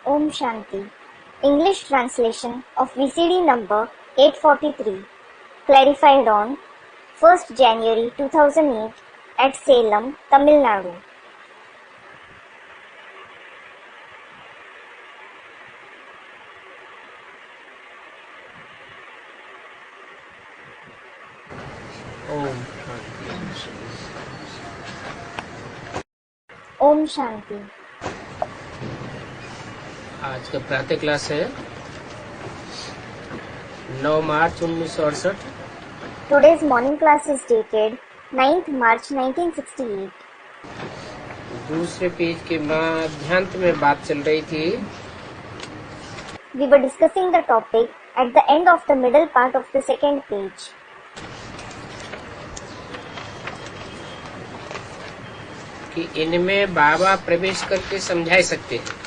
Om Shanti. English translation of VCD number 843, clarified on 1st January 2008 at Salem, Tamil Nadu. Om Shanti. आज का प्रातः class है 9 मार्च 1968। Today's morning class is dated 9th March 1968. दूसरे page के मध्यांत में बात चल रही थी We were discussing the topic at the end of the middle part of the second page. कि इनमें बाबा प्रवेश करके समझा सकते हैं।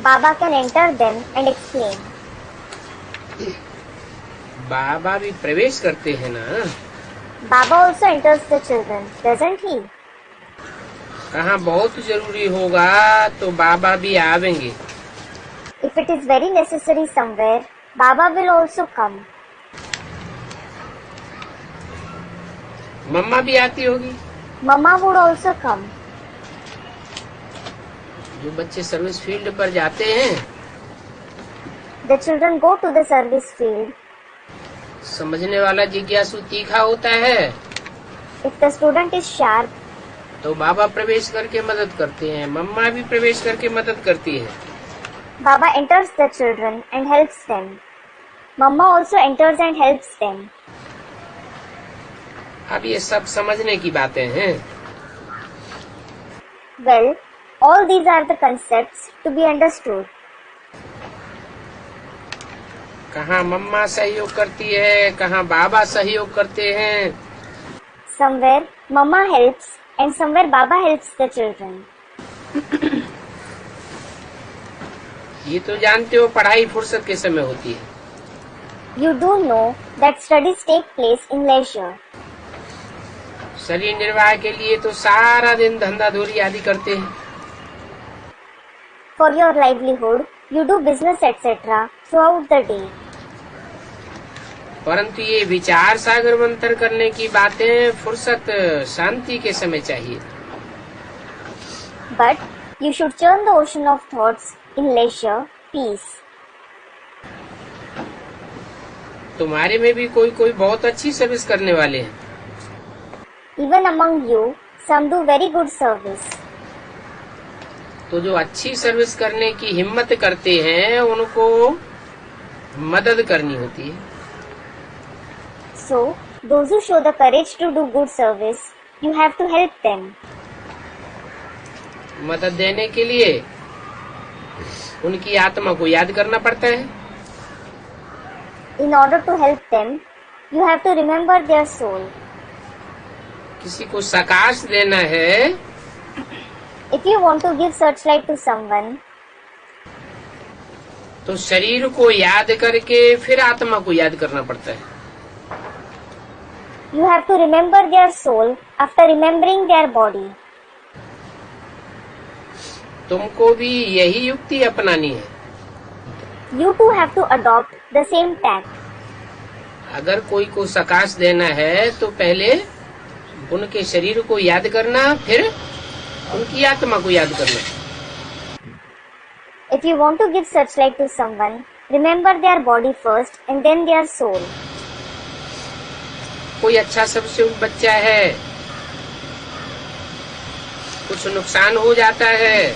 Baba can enter them and explain. बाबा भी प्रवेश करते हैं ना। Baba also enters the children, doesn't he? कहाँ बहुत जरूरी होगा तो बाबा भी आवेंगे। If it is very necessary somewhere, Baba will also come. मम्मा भी आती होगी। Mama would also come. जो बच्चे सर्विस फील्ड पर जाते हैं The children go to the service field. समझने वाला जिज्ञासु तीखा होता है If the student is sharp, तो बाबा प्रवेश करके मदद करते हैं, मम्मा भी प्रवेश करके मदद करती है। Baba enters the children and helps them. Mama also enters and helps them. अब ये सब समझने की बातें हैं। Well, all these are the concepts to be understood. कहाँ मम्मा सहयोग करती है, कहाँ बाबा सहयोग करते हैं। Somewhere Mama helps and somewhere Baba helps the children. ये तो जानते हो पढ़ाई फुर्सत के समय होती है। You do know that studies take place in leisure. शरीर निर्वाह के लिए तो सारा दिन धंधा धोरी आदि करते हैं। For your livelihood, you do business etc. throughout the day. परंतु ये विचार सागर मंथन करने की बातें फुर्सत शांति के समय चाहिए। But you should churn the ocean of thoughts in leisure, peace. तुम्हारे में भी कोई कोई बहुत अच्छी सर्विस करने वाले हैं। Even among you, some do very good service. तो जो अच्छी सर्विस करने की हिम्मत करते हैं उनको मदद करनी होती है। So, those who show the courage to do good service, you have to help them. मदद देने के लिए उनकी आत्मा को याद करना पड़ता है। In order to help them, you have to remember their soul. किसी को सकाश देना है If you want to give searchlight to someone, तो शरीर को याद करके फिर आत्मा को याद करना पड़ता है। you have to remember their soul after remembering their body. तुमको भी यही युक्ति अपनानी है। You too have to adopt the same tact. अगर कोई को सकाश देना है तो पहले उनके शरीर को याद करना, फिर उनकी आत्मा को याद करना। If you want to give searchlight to someone, remember their body first and then their soul. कोई अच्छा सबसे बच्चा है, कुछ नुकसान हो जाता है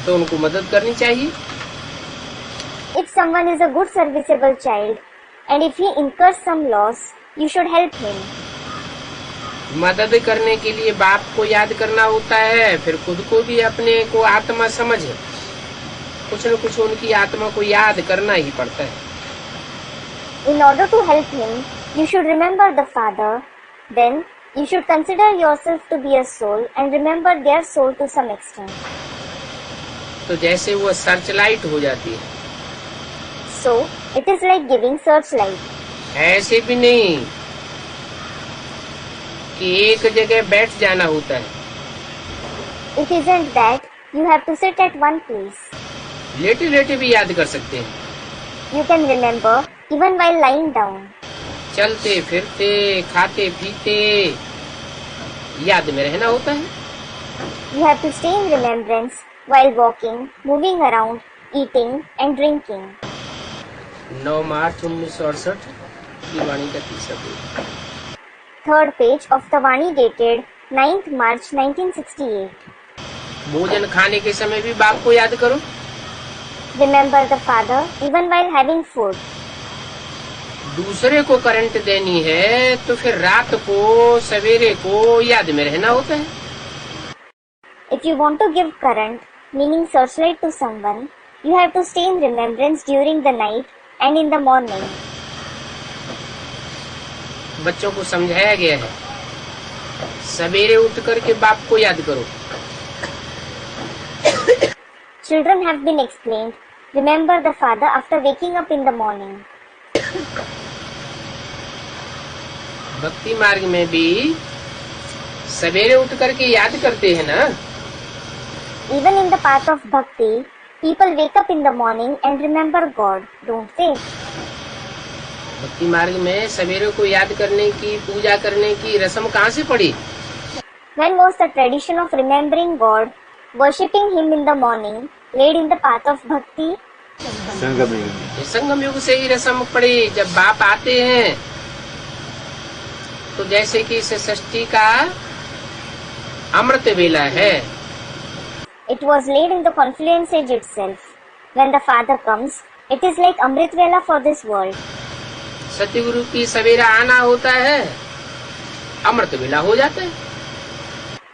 तो उनको मदद करनी चाहिए। If someone is a good serviceable child and if he incurs some loss, you should help him. मदद करने के लिए बाप को याद करना होता है, फिर खुद को भी अपने को आत्मा समझ कुछ न कुछ उनकी आत्मा को याद करना ही पड़ता है। In order to help him, you should remember the father. Then you should consider yourself to be a soul and remember their soul to some extent. तो जैसे वो सर्च लाइट हो जाती है, So it is like giving searchlight. ऐसे भी नहीं कि एक जगह बैठ जाना होता है। It isn't that You have to sit at one place. लेटे लेटे भी याद कर सकते हैं. You can remember even while lying down. चलते फिरते खाते पीते याद में रहना होता है. You have to stay in remembrance while walking, moving around, eating and drinking. 9 मार्च 1968 की वाणी का तीसरा page. Third page of the Vani dated 9th March 1968. भोजन खाने के समय भी बाप को याद करो. Remember the father even while having food. दूसरे को करंट देनी है तो फिर रात को सवेरे को याद में रहना होता है. If you want to give current, meaning searchlight to someone, you have to stay in remembrance during the night and in the morning. बच्चों को समझाया गया है सवेरे उठ करके बाप को याद करो. Children have been explained, remember the father after waking up in the morning. भक्ति मार्ग में भी सवेरे उठ करके याद करते हैं ना. Even in the path of bhakti, people wake up in the morning and remember God, don't they? भक्ति मार्ग में सवेरे को याद करने की पूजा करने की रस्म कहाँ से पड़ी. When was the tradition of remembering God, worshipping Him in the morning, laid in the path of bhakti? संगम युग से ही रस्म पड़ी. जब बाप आते हैं तो जैसे कि इस सृष्टि का अमृत वेला है. It was laid in the confluence age itself. When the Father comes, it is like Amrit Vela for this world. सतगुरु की सवेरा आना होता है अमृत वेला हो जाता है.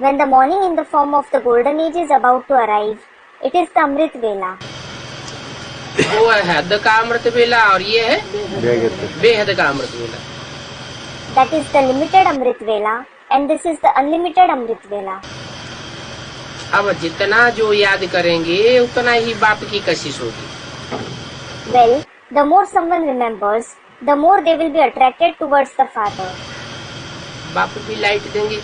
When the morning in the form of the golden age is about to arrive, it is the Amrit Vela. वो है हद का अमृत वेला और ये है बेहद का अमृत वेला. That is the limited Amrit Vela and this is the unlimited Amrit Vela. अब जितना जो याद करेंगे उतना ही बाप की कशिश होगी. Well, the more someone remembers, the more they will be attracted towards the Father. बाप भी लाइट देंगे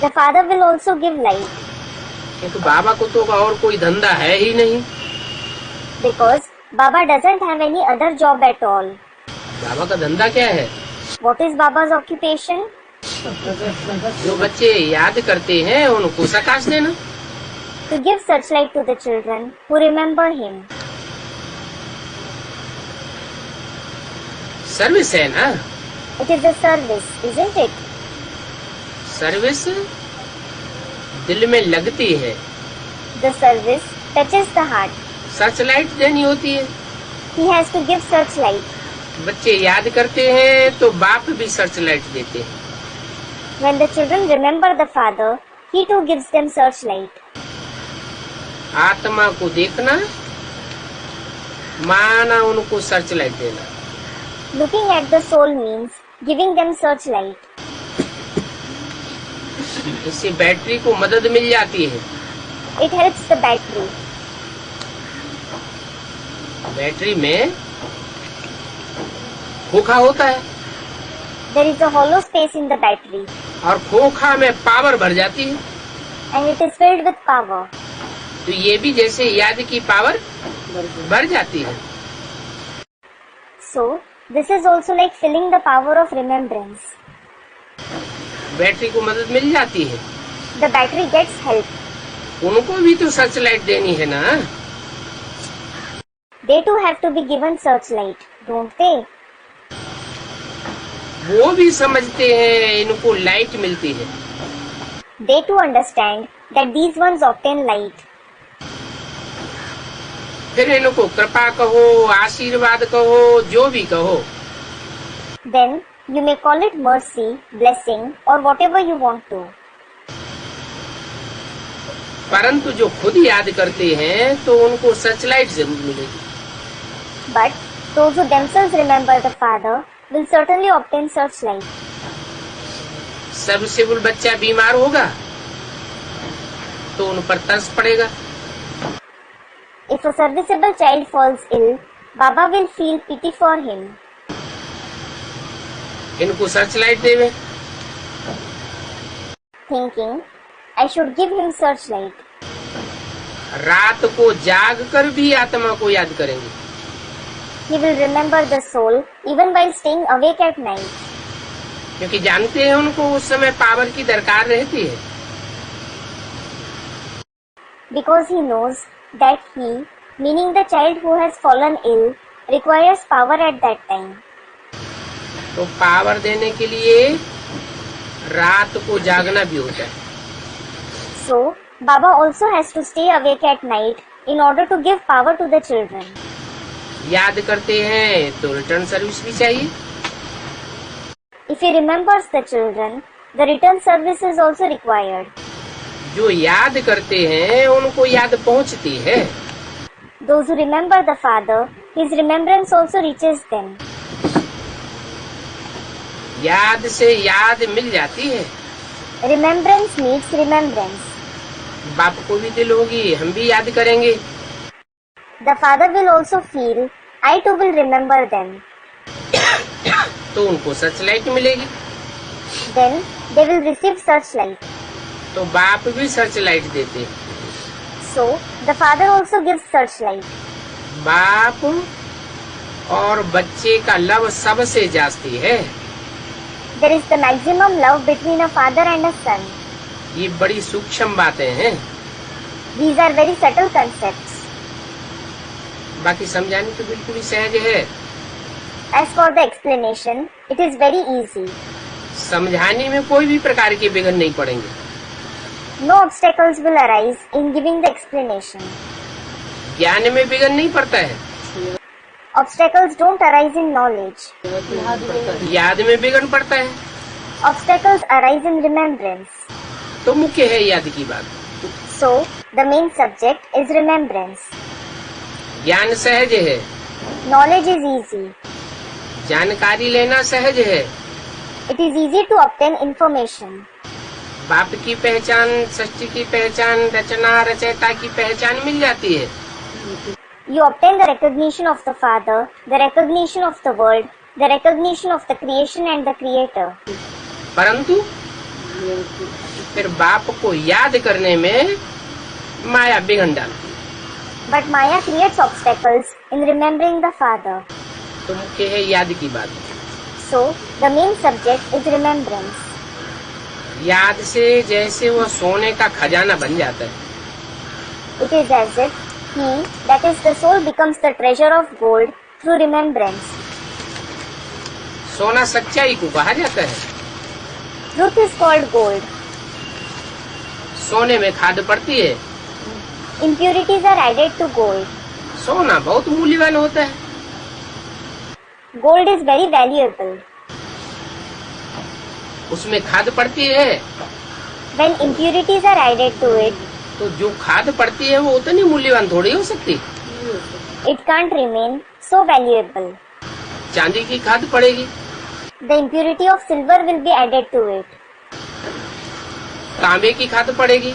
The Father will also give light. क्योंकि बाबा को तो और कोई धंधा है ही नहीं. Because Baba doesn't have any other job at all. बाबा का धंधा क्या है. What is Baba's occupation? जो बच्चे याद करते हैं उनको प्रकाश देना. To give searchlight to the children who remember Him. Service है ना. It is a service, isn't it? Service दिल में लगती है. The service touches the heart. Search light देनी होती है. He has to give searchlight. बच्चे याद करते हैं तो बाप भी सर्च लाइट देते हैं. When the children remember the Father, He too gives them searchlight. आत्मा को देखना माना उनको सर्च लाइट देना. Looking at the soul means giving them searchlight. इससे बैटरी को मदद मिल जाती है. It helps the battery. Battery में खोखा होता है There is a hollow space in the battery और खोखा में पावर भर जाती है. and it is filled with power. तो ये भी जैसे याद की पावर बढ़ जाती है. So, this is also like filling the power of remembrance. Battery को मदद मिल जाती है. The battery gets help. उनको भी तो सर्च लाइट देनी है ना. They too have to be given searchlight, don't they? वो भी समझते हैं इनको लाइट मिलती है. They too understand that these ones obtain light. फिर इनको कृपा कहो आशीर्वाद कहो जो भी कहो. Then you may call it mercy, blessing or whatever you want to. परंतु जो खुद याद करते हैं तो उनको सर्चलाइट जरूर मिलेगी. But those who themselves remember the Father will certainly obtain searchlight. Serviceable बच्चा बीमार होगा तो उन पर तरस पड़ेगा. If a serviceable child falls ill, Baba will feel pity for him. इनको सर्चलाइट देवे. Thinking, I should give him searchlight. रात को जाग कर भी आत्मा को याद करेंगे। He will remember the soul even while staying awake at night. क्योंकि जानते हैं उनको उस समय पावर की दरकार रहती है। Because he knows that he, meaning the child who has fallen ill, requires power at that time. तो पावर देने के लिए रात को जागना भी होता है। So, Baba also has to stay awake at night in order to give power to the children. याद करते हैं तो रिटर्न सर्विस भी चाहिए। If he remembers the children, the return service is also required. जो याद करते हैं उनको याद पहुंचती है। Those who remember the father, his remembrance also reaches them. याद से याद मिल जाती है। Remembrance meets remembrance. बाप को भी दिल होगी, हम भी याद करेंगे। The father will also feel, I too will remember them. तो उनको सर्चलाइट मिलेगी। Then they will receive searchlight. तो बाप भी सर्चलाइट देते हैं। So the father also gives searchlight. बाप और बच्चे का लव सबसे जास्ती है। There is the maximum love between a father and a son. ये बड़ी सूक्ष्म बातें हैं। These are very subtle concepts. बाकी समझाने तो बिल्कुल ही सहज है। As for the explanation, it is very easy. समझाने में कोई भी प्रकार के विघ्न नहीं पड़ेंगे। No obstacles will arise in giving the explanation. ज्ञान में विघ्न नहीं पड़ता है। Obstacles don't arise in knowledge. याद में विघ्न पड़ता है। Obstacles arise in remembrance. तो मुख्य है याद की बात। So, the main subject is remembrance. ज्ञान सहज है। Knowledge is easy. जानकारी लेना सहज है। It is easy to obtain information. बाप की पहचान, सृष्टि की पहचान, रचना रचयिता की पहचान मिल जाती है। You obtain the recognition of the Father, the recognition of the world, the recognition of the creation and the Creator. परंतु फिर बाप को याद करने में माया विघ्न डालती है। But Maya creates obstacles in remembering the Father. तो मुख्य है याद की बात। So, the main subject is remembrance. याद से जैसे वो सोने का खजाना बन जाता है। It is as if he, that is the soul, becomes the treasure of gold through remembrance. सोना सच्चाई को कहा जाता है। Truth is called gold. सोने में खाद पड़ती है। Impurities are added to gold. सोना बहुत मूल्यवान होता है। Gold is very valuable. उसमें खाद पड़ती है। When impurities are added to it, तो जो खाद पड़ती है वो उतनी मूल्यवान थोड़ी हो सकती। it can't remain so valuable. चांदी की खाद पड़ेगी। The impurity of silver will be added to it. तांबे की खाद पड़ेगी।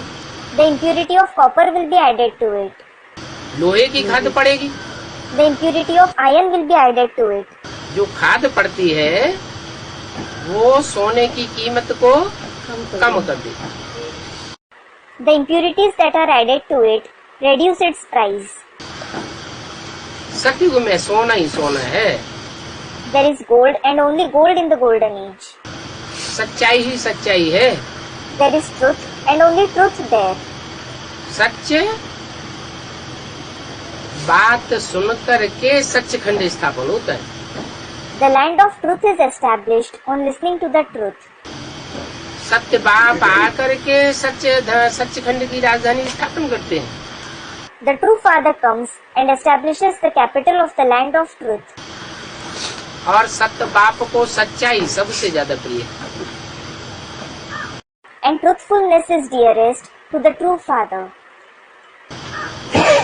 The impurity of copper will be added to it. लोहे की खाद पड़ेगी। The impurity of iron will be added to it. जो खाद पड़ती है वो सोने की कीमत को कम कर देती। The impurities that are added to it reduce its price. सतयुग में सोना ही सोना है। There is gold and only gold in the golden age. सच्चाई ही सच्चाई है। There is truth and only truth there. सच्चे बात सुनकर के सचखंड स्थापन होता है। The land of truth is established on listening to the truth. सत्य बाप आकर के सचखंड की राजधानी स्थापन करते हैं। The true Father comes and establishes the capital of the land of truth. और सत्य बाप को सच्चाई सबसे ज्यादा प्रिय है। And truthfulness is dearest to the true Father.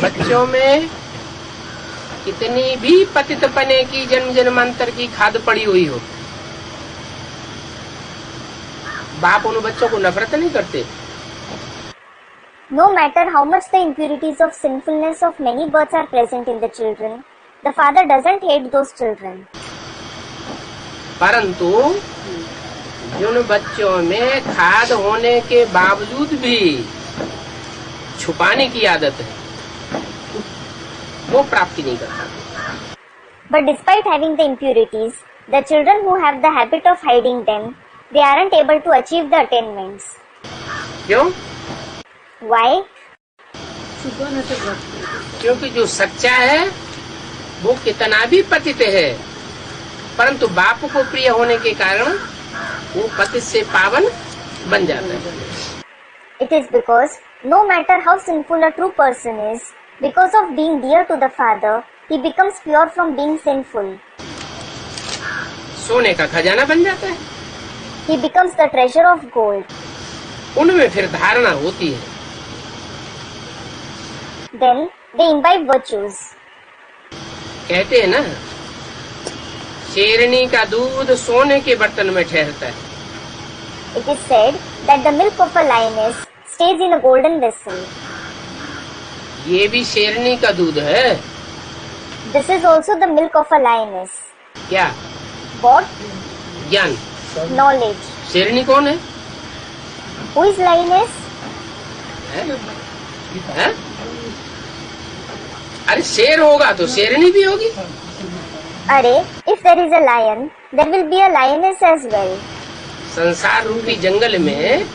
बच्चों में कितनी भी पतितपने की जन्म जन्मांतर की खाद पड़ी हुई हो, बाप उन बच्चों को नफरत नहीं करते। No matter how much the impurities of sinfulness of many births are present in the children, the Father doesn't hate those children. परंतु जिन बच्चों में खाद होने के बावजूद भी छुपाने की आदत है, वो प्राप्ति नहीं करता। But despite having the impurities, the children who have the habit of hiding them, they aren't able to achieve the attainments. क्यों? Why? क्योंकि जो सच्चा है वो कितना भी पतित है, परंतु बाप को प्रिय होने के कारण वो पतित से पावन बन जाता है। It is because no matter how sinful a true person is, because of being dear to the Father, he becomes pure from being sinful. सोने का खजाना बन जाता है। He becomes the treasure of gold. उनमें फिर धारणा होती है। Then they imbibe virtues. कहते हैं ना, शेरनी का दूध सोने के बर्तन में ठहरता है। It is said that the milk of a lioness stays in a golden vessel. ये भी शेरनी का दूध है। This is also the milk of a lioness. क्या? What? ज्ञान। Knowledge. शेरनी कौन है? Who is lioness? है? अरे शेर होगा तो शेरनी भी होगी। अरे, if there is a lion, there will be a lioness as well. संसार रूपी जंगल में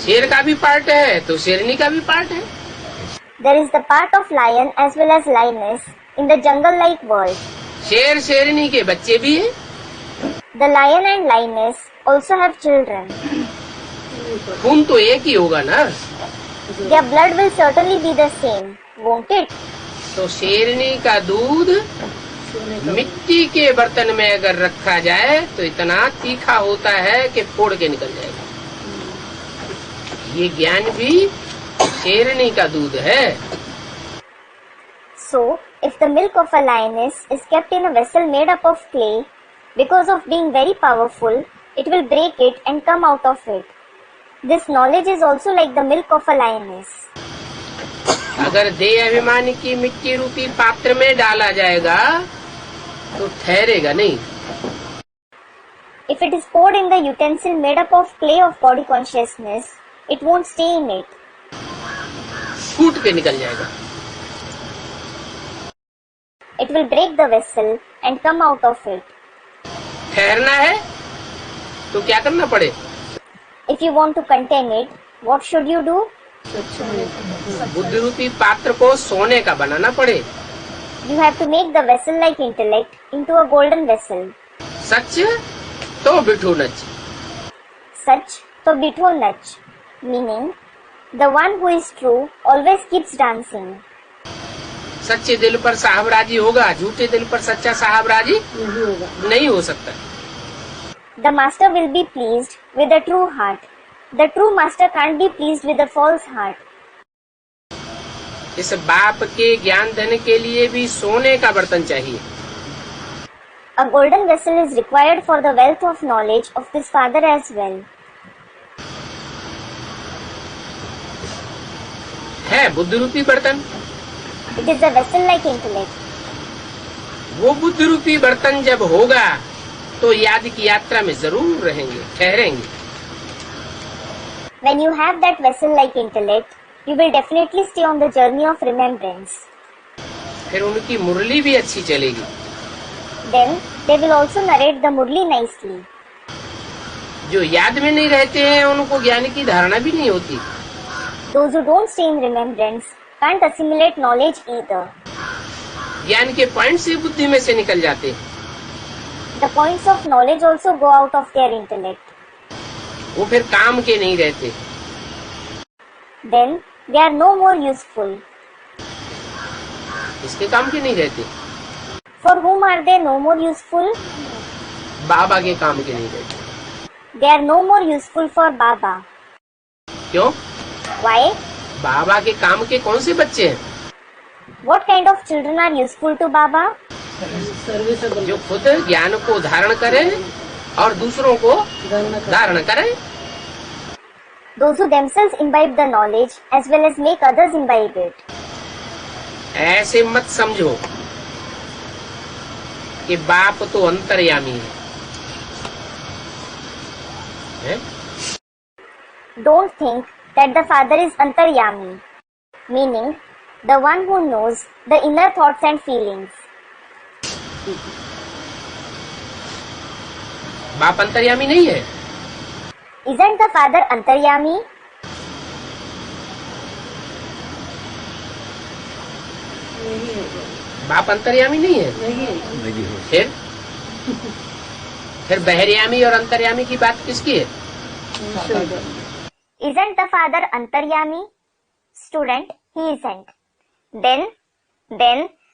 शेर का भी पार्ट है तो शेरनी का भी पार्ट है। There is the part of lion as well as lioness in the jungle-like world. शेर शेरनी के बच्चे भी हैं। The lion and lioness also have children. खून तो एक ही होगा ना। Their blood will certainly be the same, won't it? तो शेरनी का दूध मिट्टी के बर्तन में अगर रखा जाए तो इतना तीखा होता है कि फोड़ के निकल जाएगा। ये ज्ञान भी शेरनी का दूध है। So, if the milk of a lioness is kept in a vessel made up of clay, because of being very powerful, it will break it and come out of it. This knowledge is also like the milk of a lioness. अगर देह अभिमान की मिट्टी रूपी पात्र में डाला जाएगा तो ठहरेगा नहीं। If it is poured in the utensil made up of clay of body consciousness, it won't stay in it. फूट के निकल जाएगा। It will break the vessel and come out of it. ठहरना है तो क्या करना पड़े? If you want to contain it, what should you do? बुद्धि रूपी पात्र को सोने का बनाना पड़े। You have to make the vessel-like intellect into a golden vessel. सच तो बिठू नच। Such to bitho nach, meaning the one who is true always keeps dancing. सच्चे दिल पर साहबराजी होगा, झूठे दिल पर सच्चा साहबराजी नहीं हो सकता। The master will be pleased with a true heart. The true master can't be pleased with a false heart. इस बाप के ज्ञान धन के लिए भी सोने का बर्तन चाहिए। A golden vessel is required for the wealth of knowledge of this father as well. है बुद्धि रूपी बर्तन। It is a vessel-like intellect. वो बुद्धि रूपी बर्तन जब होगा तो याद की यात्रा में जरूर रहेंगे, ठहरेंगे। When you have that vessel-like intellect, you will definitely stay on the journey of remembrance. फिर उनकी मुरली भी अच्छी चलेगी। Then they will also narrate the murli nicely. जो याद में नहीं रहते हैं उनको ज्ञान की धारणा भी नहीं होती। Those who don't stay in remembrance can't assimilate knowledge either. ज्ञान के पॉइंट से बुद्धि में से निकल जाते हैं। The points of knowledge also go out of their intellect. वो फिर काम के नहीं रहते। Then they are no more useful. इसके काम के नहीं रहते। For whom are they no more useful? बाबा के काम के नहीं रहते। They are no more useful for Baba. क्यों? Why? बाबा के काम के कौन से बच्चे हैं? What kind of children are useful to Baba? जो खुद ज्ञान को धारण करें और दूसरों को धारण करें। Those who themselves imbibe the knowledge as well as make others imbibe it. ऐसे मत समझो कि बाप तो अंतर्यामी है? Don't think that the father is antaryami, meaning the one who knows the inner thoughts and feelings. बाप अंतर्यामी नहीं है? Isn't the father antaryami? बाप अंतर्यामी नहीं है? फिर बहरयामी और अंतर्यामी की बात किसकी है? Isn't the father antaryami? Student, he isn't. Then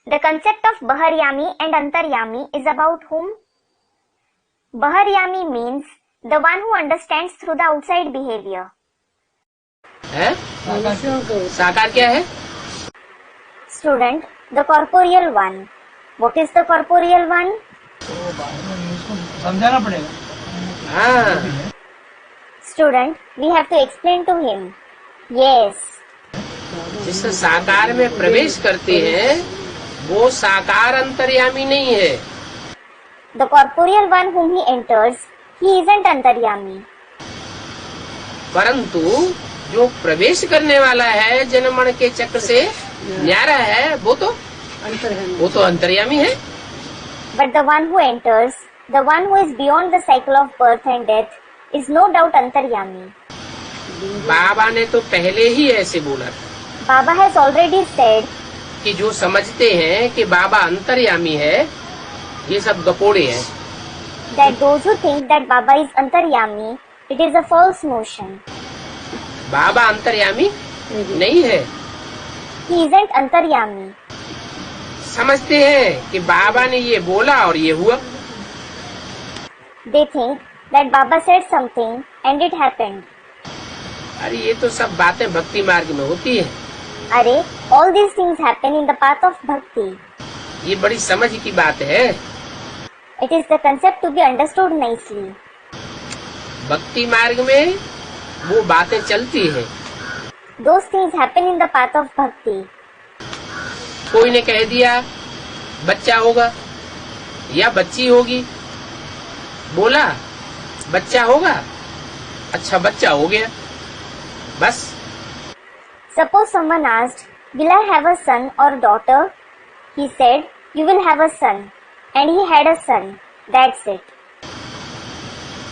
the concept of baharyami and antaryami is about whom? Baharyami means the one who understands through the outside behavior. है? साकार क्या है? Student, the corporeal one. What is the corporeal one? समझाना पड़ेगा। हाँ। Student, we have to explain to him. Yes. जिस साकार में प्रवेश करते हैं वो साकार अंतर्यामी नहीं है। The corporeal one whom he enters, he isn't antaryami. परंतु जो प्रवेश करने वाला है जन्म मरण के चक्र से न्यारा है वो तो अंतर्यामी है। But the one who enters, the one who is beyond the cycle of birth and death, is no doubt antaryami. बाबा ने तो पहले ही ऐसे बोला था Baba has already said कि जो समझते हैं कि बाबा अंतर्यामी है ये सब गपोड़े हैं। that those who think that Baba is antaryami, it is a false notion. बाबा अंतर्यामी नहीं है। He isn't antaryami. समझते हैं कि बाबा ने ये बोला और ये हुआ। They think that Baba said something and it happened. अरे ये तो सब बातें भक्ति मार्ग में होती है। Arey, all these things happen in the path of bhakti. ये बड़ी समझ की बात है। It is the concept to be understood nicely. भक्ति मार्ग में वो बातें चलती है। Those things happen in the path of bhakti. कोई ने कह दिया बच्चा होगा या बच्ची होगी, बोला बच्चा होगा, अच्छा बच्चा हो गया, बस। Suppose someone asked, will I have a son or daughter? He said, you will have a son. And he had a son. That's it.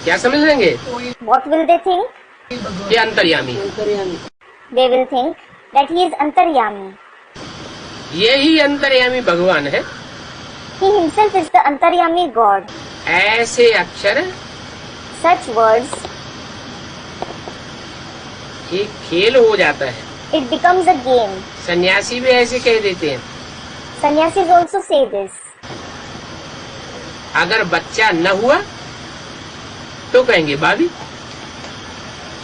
क्या समझ लेंगे? What will they think? ये अंतर्यामी। They will think that he is antaryami. ये ही अंतर्यामी भगवान है। He himself is the antaryami God. ऐसे अक्षर Such words, एक खेल हो जाता है। it becomes a game. सन्यासी भी ऐसे कह देते हैं। Sannyasis also say this. अगर बच्चा न हुआ तो कहेंगे भाभी।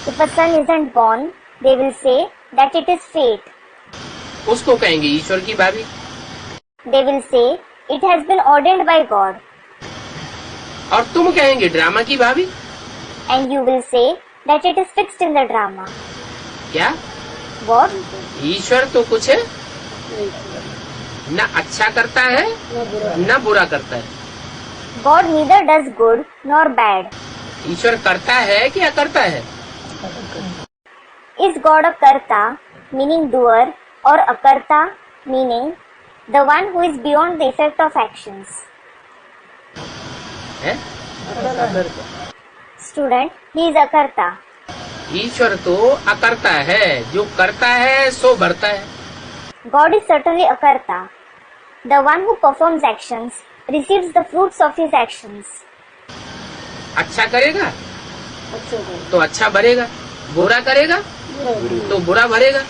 If a son isn't born, they will say that it is fate. उसको कहेंगे ईश्वर की भाभी। They will say it has been ordained by God. और तुम कहेंगे ड्रामा की भाभी। And you will say that it is fixed in the drama. क्या? What? ईश्वर तो कुछ न अच्छा करता है न बुरा करता है। God neither does good nor bad. ईश्वर करता है कि अकर्ता है? Is God a karta, meaning doer, or akarta, meaning the one who is beyond the effect of actions? है? Student, he is akarta. ईश्वर तो अकर्ता है, जो करता है सो भरता है। God is certainly akarta. The one who performs actions receives the fruits of his actions. अच्छा करेगा तो अच्छा भरेगा, बुरा करेगा तो बुरा भरेगा।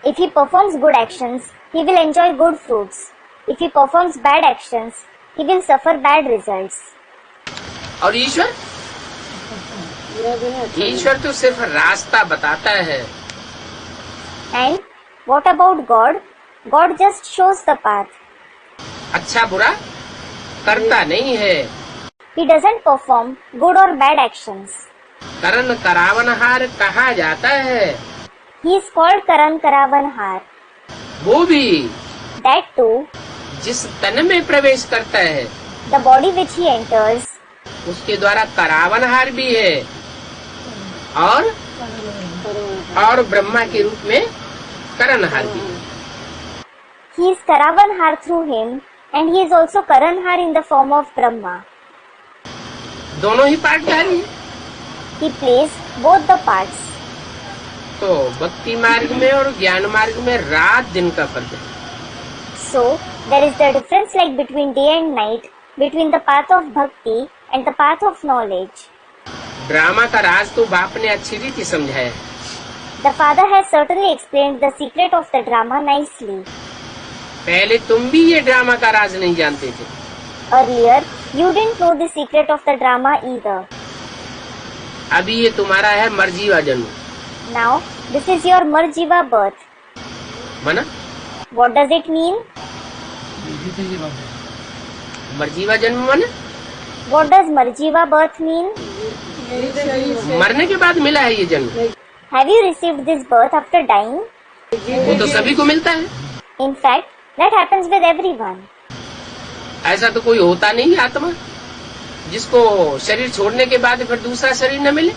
If he performs good actions, he will enjoy good fruits. If he performs bad actions, he will suffer bad results. और ईश्वर ईश्वर तो सिर्फ रास्ता बताता है। And what about God? God just shows the path. अच्छा बुरा करता नहीं है। He doesn't perform good or bad actions. करण करावनहार कहा जाता है। He is called Karan Karavanhar. वो भी That too, जिस तन में प्रवेश करता है the body which he enters, उसके द्वारा करावनहार भी है और ब्रह्मा के रूप में करणहार भी है। He is Karavanhar through him, and he is also Karanhar in the form of Brahma. दोनों ही पार्टधारी हैं। He plays both the parts. तो भक्ति मार्ग में और ज्ञान मार्ग में रात दिन का फर्क है। So, there is the difference like between day and night, between the path of bhakti and the path of knowledge. Drama का राज तो बाप ने अच्छी रीति समझाया है। The father has certainly explained the secret of the drama nicely. पहले तुम भी ये ड्रामा का राज नहीं जानते थे। Earlier, you didn't know the secret of the drama either. अभी ये तुम्हारा है मर्जीवा जन्म। Now, this is your Marjiva birth. माना What does it mean? मर्जीवा जन्म माने What does Marjiva birth mean? मरने के बाद मिला है ये जन्म। Have you received this birth after dying? वो तो सभी को मिलता है। In fact, that happens with everyone. ऐसा तो कोई होता नहीं आत्मा जिसको शरीर छोड़ने के बाद फिर दूसरा शरीर न मिले।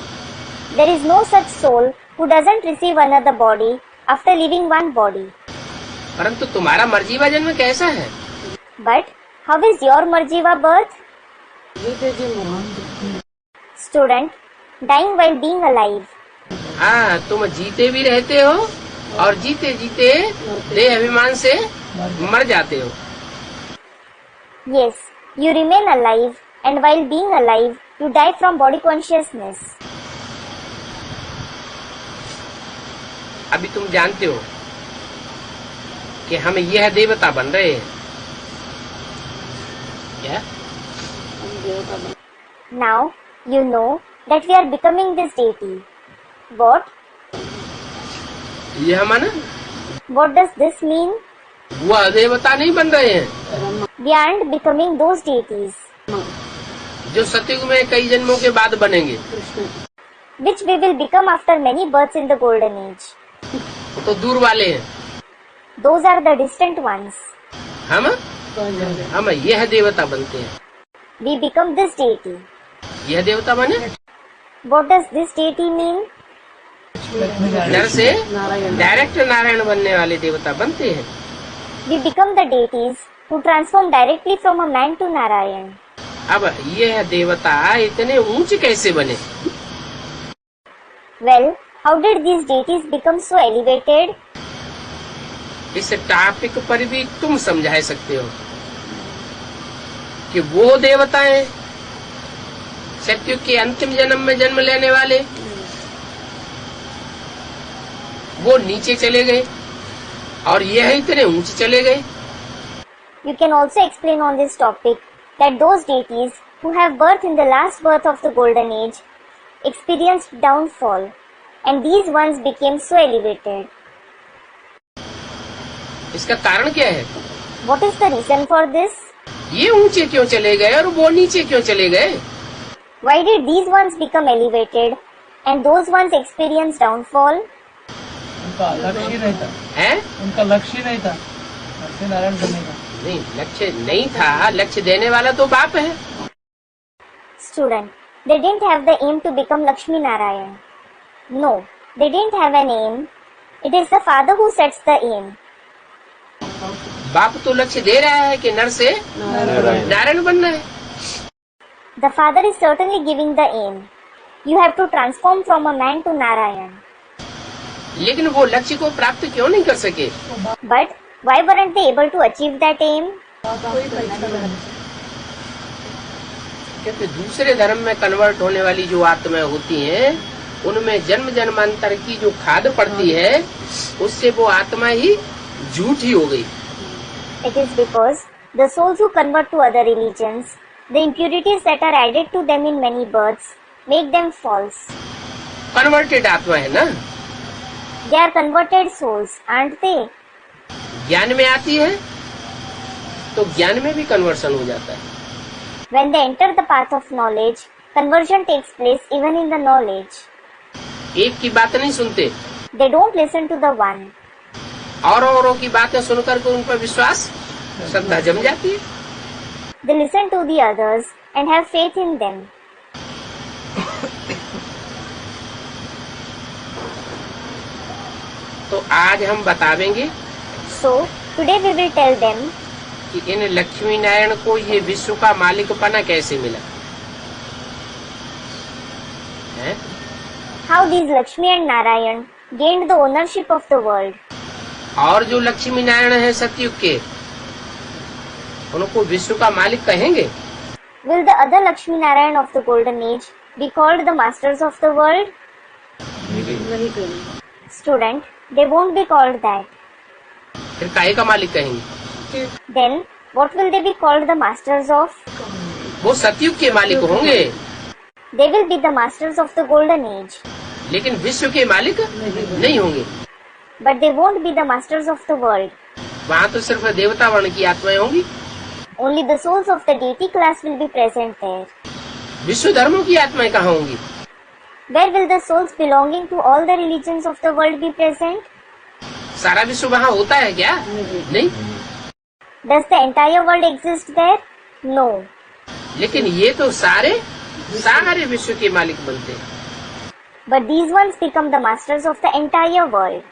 There is no such soul who doesn't receive another body after leaving one body. परंतु तुम्हारा मर्जीवा जन्म कैसा है? But how is your Marjiva birth? Student, dying while being alive. हाँ, तुम जीते भी रहते हो और जीते जीते देह अभिमान से मर जाते हो। Yes, you remain alive, and while being alive, you die from body consciousness. अभी तुम जानते हो कि हम यह देवता बन रहे हैं। क्या? Now, you know that we are becoming this deity. What? यह माना What does this mean? वह देवता नहीं बन रहे हैं We aren't becoming those deities, जो सतयुग में कई जन्मों के बाद बनेंगे। which we will become after many births in the golden age. वो तो दूर वाले हैं। Those are the distant ones. हम यह देवता बनते हैं। We become this deity. यह देवता बने What does this deity mean? नर से डायरेक्ट नारायण बनने वाले देवता बनते हैं। We become the deities who transform directly from a man to Narayan. अब यह देवता इतने ऊंचे कैसे बने? Well, how did these deities become so elevated? इस टॉपिक पर भी तुम समझा सकते हो कि वो देवताएं सतयुग के अंतिम जन्म में जन्म लेने वाले वो नीचे चले गए और यह इतने ऊंचे चले गए। You can also explain on this topic that those deities who have birth in the last birth of the golden age experienced downfall, and these ones became so elevated. इसका कारण क्या है? What is the reason for this? ये ऊंचे क्यों चले गए और वो नीचे क्यों चले गए? Why did these ones become elevated and those ones experience downfall? उनका लक्ष्य नहीं था। है? उनका लक्ष्य नहीं था लक्ष्य नारायण बनने का। नहीं, लक्ष्य नहीं था। लक्ष्य देने वाला तो बाप है। Student, they didn't have the aim to become Lakshmi Narayan. No, they didn't have an aim. It is the father who sets the aim. बाप तो लक्ष्य दे रहा है कि नर से नारायण बनना है। The father is certainly giving the aim. You have to transform from a man to Narayan. लेकिन वो लक्ष्य को प्राप्त क्यों नहीं कर सके? But why weren't they able to achieve that aim? क्योंकि दूसरे धर्म में कन्वर्ट होने वाली जो आत्माएं होती हैं, उनमें जन्म जन्मांतर की जो खाद पड़ती है, उससे वो आत्मा ही झूठी हो गई। It is because the souls who convert to other religions, the impurities that are added to them in many births, make them false. Converted आत्मा है ना, They are converted souls, aren't they? ज्ञान में आती है तो ज्ञान में भी कन्वर्सन हो जाता है। When they enter the path of knowledge, conversion takes place even in the knowledge. एक की बात नहीं सुनते, They don't listen to the one. औरों की बातें सुनकर के उन पर विश्वास श्रद्धा जम जाती है। They listen to the others and have faith in them. तो आज हम बतावेंगे So, Today we will tell them कि इन लक्ष्मी नारायण को ये विश्व का मालिकपना कैसे मिला है? how these Lakshmi and Narayan gained the ownership of the world. और जो लक्ष्मी नारायण है सतयुग के, उनको विश्व का मालिक कहेंगे? Will the other Lakshmi Narayan of the golden age be called the masters of the world? Student, they won't be called that. फिर काहे का मालिक कहेंगे? Then, what will they be called the masters of? वो सतयुग के मालिक होंगे, They will be the masters of the golden age. लेकिन विश्व के मालिक नहीं होंगे। But they won't be the masters of the world. वहाँ तो सिर्फ देवता वर्ण की आत्माएं होंगी। Only the souls of the deity class will be present there. विश्व धर्मों की आत्माएं कहाँ होंगी? Where will the souls belonging to all the religions of the world be present? सारा विश्व वहाँ होता है क्या? नहीं। Does the entire world exist there? No. लेकिन ये तो सारे विश्व के मालिक बनते हैं। But these ones become the masters of the entire world.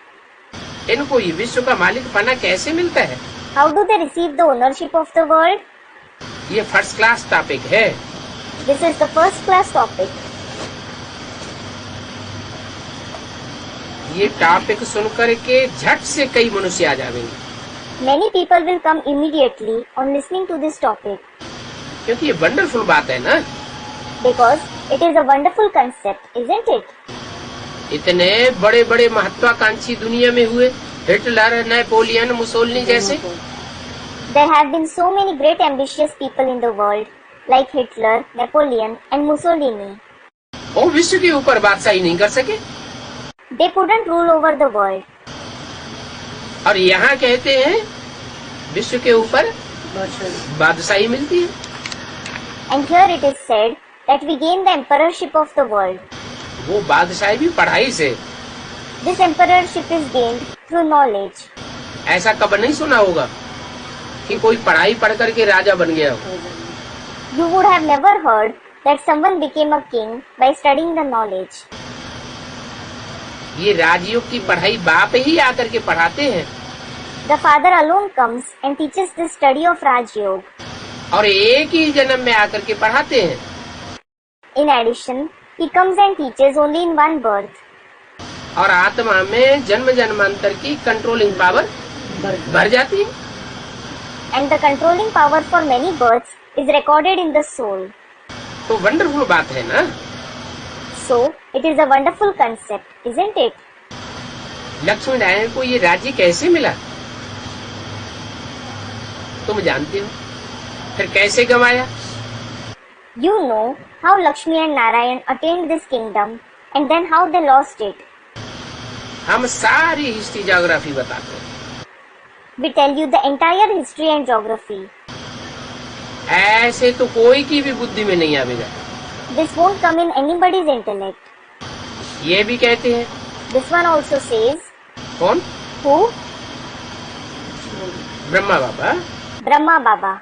इनको ये विश्व का मालिक पना कैसे मिलता है? How do they receive the ownership of the world? ये फर्स्ट क्लास टॉपिक है। This is the first class topic. ये टॉपिक सुनकर के झट से कई मनुष्य आ जाएंगे, Many people will come immediately on listening to this topic क्योंकि ये वंडरफुल बात है ना। because it is a wonderful concept, isn't it? इतने बड़े बड़े महत्वाकांक्षी दुनिया में हुए, हिटलर, नेपोलियन, मुसोलिनी जैसे। There have been so many great ambitious people in the world like Hitler, Napoleon and Mussolini. वो विश्व के ऊपर बादशाही नहीं कर सके, They couldn't rule over the world. और यहाँ कहते हैं विश्व के ऊपर बादशाही मिलती है। And here it is said that we gain the emperorship of the world. वो बादशाही भी पढ़ाई से। This emperorship is gained through knowledge. ऐसा कब नहीं सुना होगा कि कोई पढ़ाई पढ़ करके राजा बन गया हो। You would have never heard that someone became a king by studying the knowledge. ये राजयोग की पढ़ाई बाप ही आकर के पढ़ाते हैं, The father alone comes and teaches the study of Raj Yoga. और एक ही जन्म में आकर के पढ़ाते हैं। In addition, he comes and teaches only in one birth. और आत्मा में जन्म जन्मांतर की कंट्रोलिंग पावर भर जाती है। And the controlling power for many births is recorded in the soul. तो वंडरफुल बात है ना। So, it is a wonderful concept, isn't it? Lakshmi Narayan को ये राज्य कैसे मिला तुम जानते हो, फिर कैसे गंवाया? You know how Lakshmi and Narayan attained this kingdom and then how they lost it. हम सारी हिस्ट्री ज्योग्राफी बताते हैं। We tell you the entire history and geography. ऐसे तो कोई की भी बुद्धि में नहीं आवेगा। This won't come in anybody's intellect. ये भी कहते हैं। This one also says, कौन? who? Brahma Baba. Brahma Baba.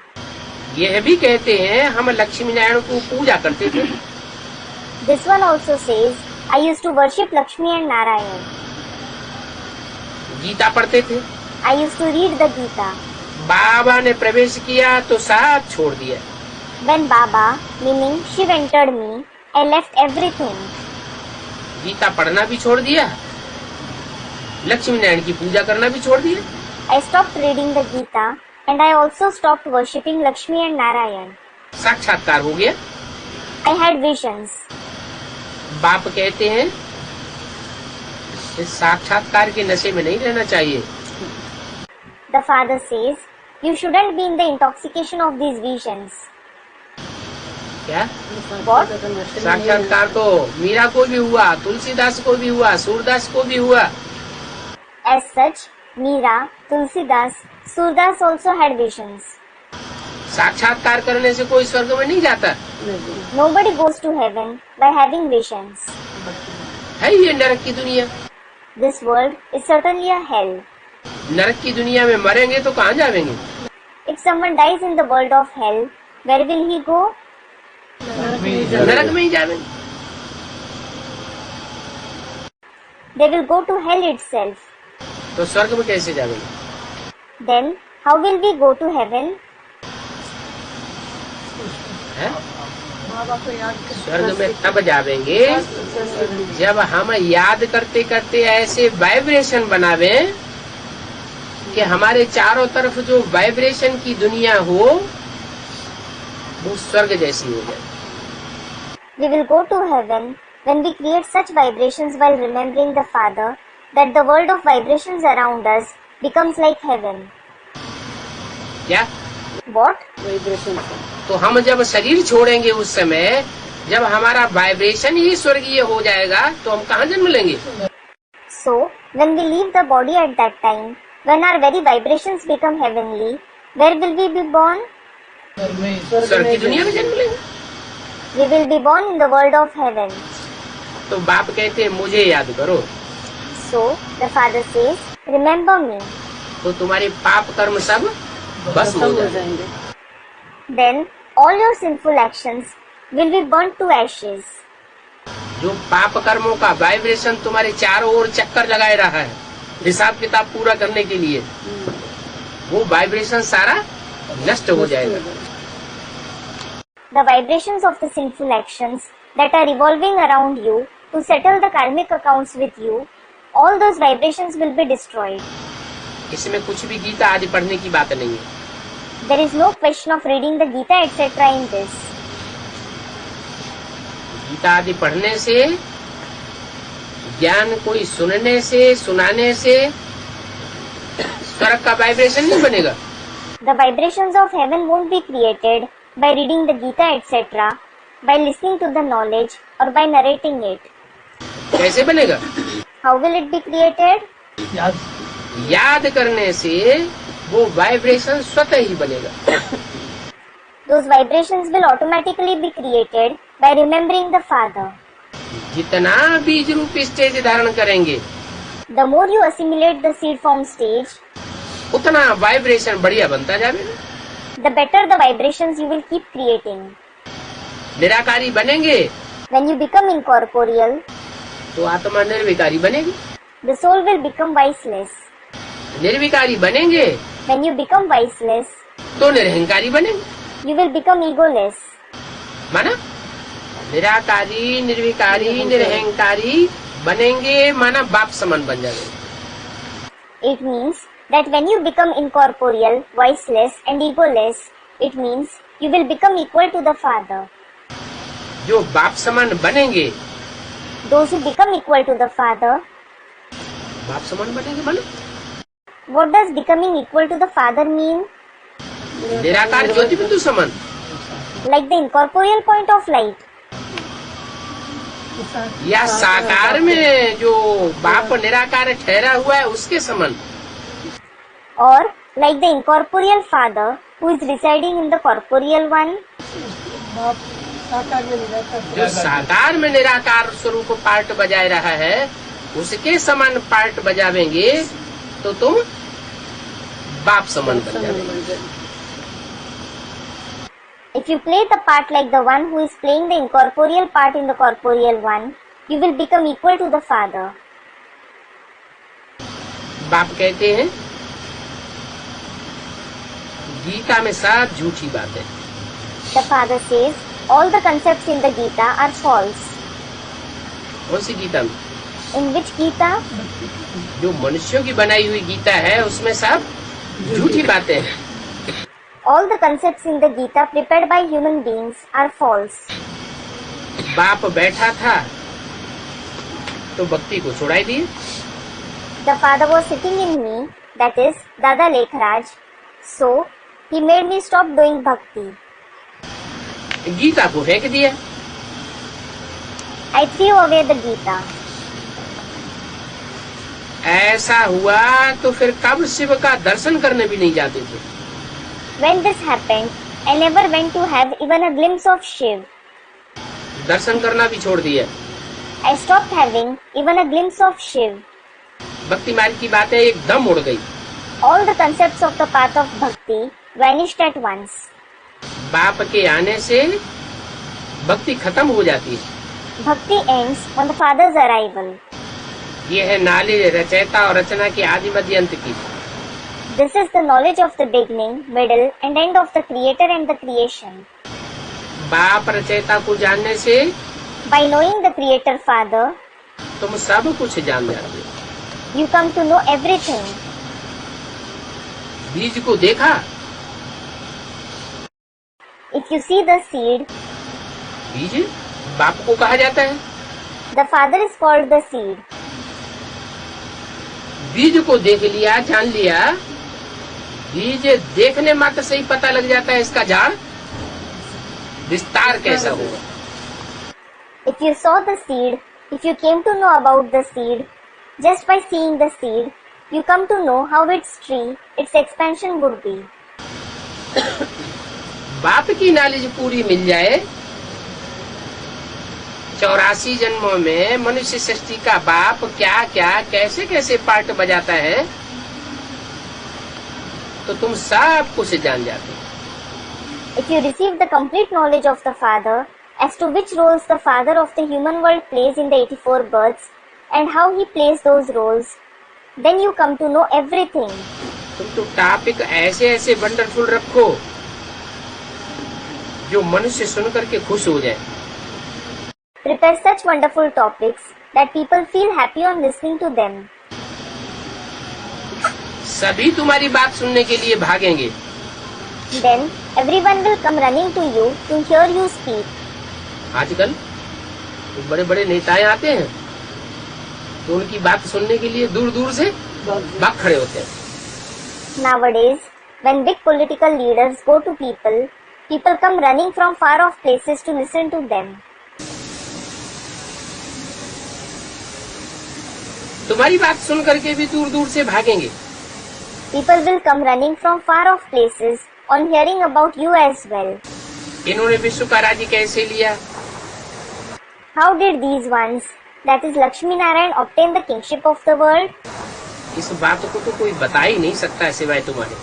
यह भी कहते हैं हम लक्ष्मी नारायण को पूजा करते थे। This one also says, I used to worship Lakshmi and Narayan. Gita पढ़ते थे। I used to read the Gita. बाबा ने प्रवेश किया तो सब छोड़ दिया। When Baba, meaning Shiv entered me, I left everything. Gita पढ़ना भी छोड़ दिया, लक्ष्मी नारायण की पूजा करना भी छोड़ दिया। I stopped reading the Gita and I also stopped worshipping Lakshmi and Narayan. साक्षात्कार हो गया। I had visions. बाप कहते हैं इस साक्षात्कार के नशे में नहीं रहना चाहिए। The father says, you shouldn't be in the intoxication of these visions. क्या? What? साक्षात्कार तो मीरा को भी हुआ, तुलसीदास को भी हुआ, सूरदास को भी हुआ। As such, Meera, Tulsidas, Surdas also had visions. साक्षात्कार करने से कोई स्वर्ग में नहीं जाता। Nobody goes to heaven by having visions. है ये नरक की दुनिया। This world is certainly a hell. नरक की दुनिया में मरेंगे तो कहाँ जाएंगे? If someone dies in the world of hell, where will he go? नरक में ही जाएंगे। They will go to hell itself. तो स्वर्ग में कैसे जाएंगे? Then how will we go to heaven? है? स्वर्ग में तब जावेंगे जब हम याद करते करते ऐसे वाइब्रेशन बनावे कि हमारे चारों तरफ जो वाइब्रेशन की दुनिया हो वो स्वर्ग जैसी हो जाए। We will go to heaven when we create such vibrations while remembering the Father that the world of vibrations around us becomes like heaven. क्या? What? तो हम जब शरीर छोड़ेंगे उस समय जब हमारा वाइब्रेशन ही स्वर्गीय हो जाएगा तो हम कहाँ जन्म लेंगे? So, when we leave the body at that time, when our very vibrations become heavenly, where will we be born? स्वर्ग की दुनिया में जन्म लेंगे। We will be born in the world of heaven. तो बाप कहते हैं मुझे याद करो। So, the Father says, remember me. तो तुम्हारे पाप कर्म सब भस्म हो जाएंगे। Then, all your sinful actions will be burnt to ashes. जो पाप कर्मों का वाइब्रेशन तुम्हारे चारों ओर चक्कर लगाए रहा है हिसाब किताब पूरा करने के लिए वो वाइब्रेशन सारा नष्ट हो जाएगा। The vibrations of the sinful actions that are revolving around you to settle the karmic accounts with you, all those vibrations will be destroyed. इसमें कुछ भी गीता आदि पढ़ने की बात नहीं है। There is no question of reading the Gita etc. in this. Gita आदि पढ़ने से ज्ञान कोई सुनने से सुनाने से स्वर्ग का वाइब्रेशन नहीं बनेगा। The vibrations of heaven won't be created by reading the Gita etc., by listening to the knowledge or by narrating it. कैसे बनेगा? How will it be created? याद करने से वो वाइब्रेशन स्वतः ही बनेगा। Those vibrations will automatically be created by remembering the Father. जितना बीज रूप स्टेज धारण करेंगे The more you assimilate the seed form stage, उतना वाइब्रेशन बढ़िया बनता जाएगा। the better the vibrations you will keep creating. निराकारी बनेंगे When you become incorporeal, तो आत्मा निर्विकारी बनेगी। the soul will become viceless. निर्विकारी बनेंगे When you become viceless, तो निरहंकारी बनेंगे। you will become egoless. माना निराकारी निर्विकारी निरहंकारी बनेंगे माना बाप समान बन जाएंगे। It means that when you become incorporeal, viceless and egoless, it means you will become equal to the Father. जो बाप समान बनेंगे Those who become equal to the Father, बाप समान बनेंगे माना what does becoming equal to the Father mean? निराकार ज्योति बिंदु समान Like the incorporeal point of light. या साकार में जो बाप निराकार ठहरा हुआ है उसके समान Or like the incorporeal Father who is residing in the corporeal one. जो साकार में निराकार स्वरूप पार्ट बजाए रहा है उसके समान पार्ट बजावेंगे तो तुम बाप समान बन जाओगे। If you play the part like the one who is playing the incorporeal part in the corporeal one, you will become equal to the Father. बाप कहते हैं गीता में सब झूठी बात है। The Father says, all the concepts in the Gita are false. कौन सी गीता में? In which Gita? जो मनुष्यों की बनाई हुई गीता है उसमें सब झूठी बातें हैं। All the concepts in the Gita prepared by human beings are false. बाप बैठा था तो भक्ति को छुड़ाई दिए। The Father was sitting in me, that is, Dada Lekhraj, so he made me stop doing bhakti. Gita को फेंक दिया। I threw away the Gita. ऐसा हुआ तो फिर कब शिव का दर्शन करने भी नहीं जाते थे। When this happened, I never went to have even a glimpse of Shiv. दर्शन करना भी छोड़ दिया। I stopped having even a glimpse of Shiv. भक्ति मार्ग की बातें एकदम उड़ गई। All the concepts of the path of bhakti vanished at once. बाप के आने से भक्ति खत्म हो जाती है। Bhakti ends on the Father's arrival. ये है नाली रचयिता और रचना की आदि मध्य अंत की। This is the knowledge of the beginning, middle and end of the Creator and the creation. बाप रचयिता को जानने से By knowing the Creator Father, तुम सब कुछ जान जाते हो। you come to know everything. बीज को देखा, If you see the seed, बीज बाप को कहा जाता है। the Father is called the seed. बीज को देख लिया, जान लिया, बीज देखने मात्र से ही पता लग जाता है इसका झाड़ विस्तार कैसा होगा। If you saw the seed, if you came to know about the seed, just by seeing the seed, you come to know how its tree, its expansion would be. बाप की नॉलेज पूरी मिल जाए, 84 जन्मों में मनुष्य सृष्टि का बाप क्या क्या कैसे कैसे पार्ट बजाता है, तो तुम सब कुछ जान जाते हो। If you receive the complete knowledge of the Father, as to which roles the Father of the human world plays in the 84 births, and how he plays those roles, then you come to know everything. तुम तो topic ऐसे ऐसे wonderful रखो जो मनुष्य सुन करके खुश हो जाए। Prepare such wonderful topics that people feel happy on listening to them. सभी तुम्हारी बात सुनने के लिए भागेंगे। Then everyone will come running to you to hear you speak. आजकल बड़े बड़े नेताएं आते हैं तो उनकी बात सुनने के लिए दूर दूर से भाग खड़े होते हैं। Nowadays, when big political leaders go to people, people come running from far off places to listen to them. तुम्हारी बात सुन करके भी दूर दूर से भागेंगे। People will come running from far off places on hearing about you as well. इन्होंने विश्व का राज्य कैसे लिया, How did these ones, that is Lakshmi Narayan, obtain the kingship of the world? इस बात को तो कोई बता ही नहीं सकता सिवाय तुम्हारे।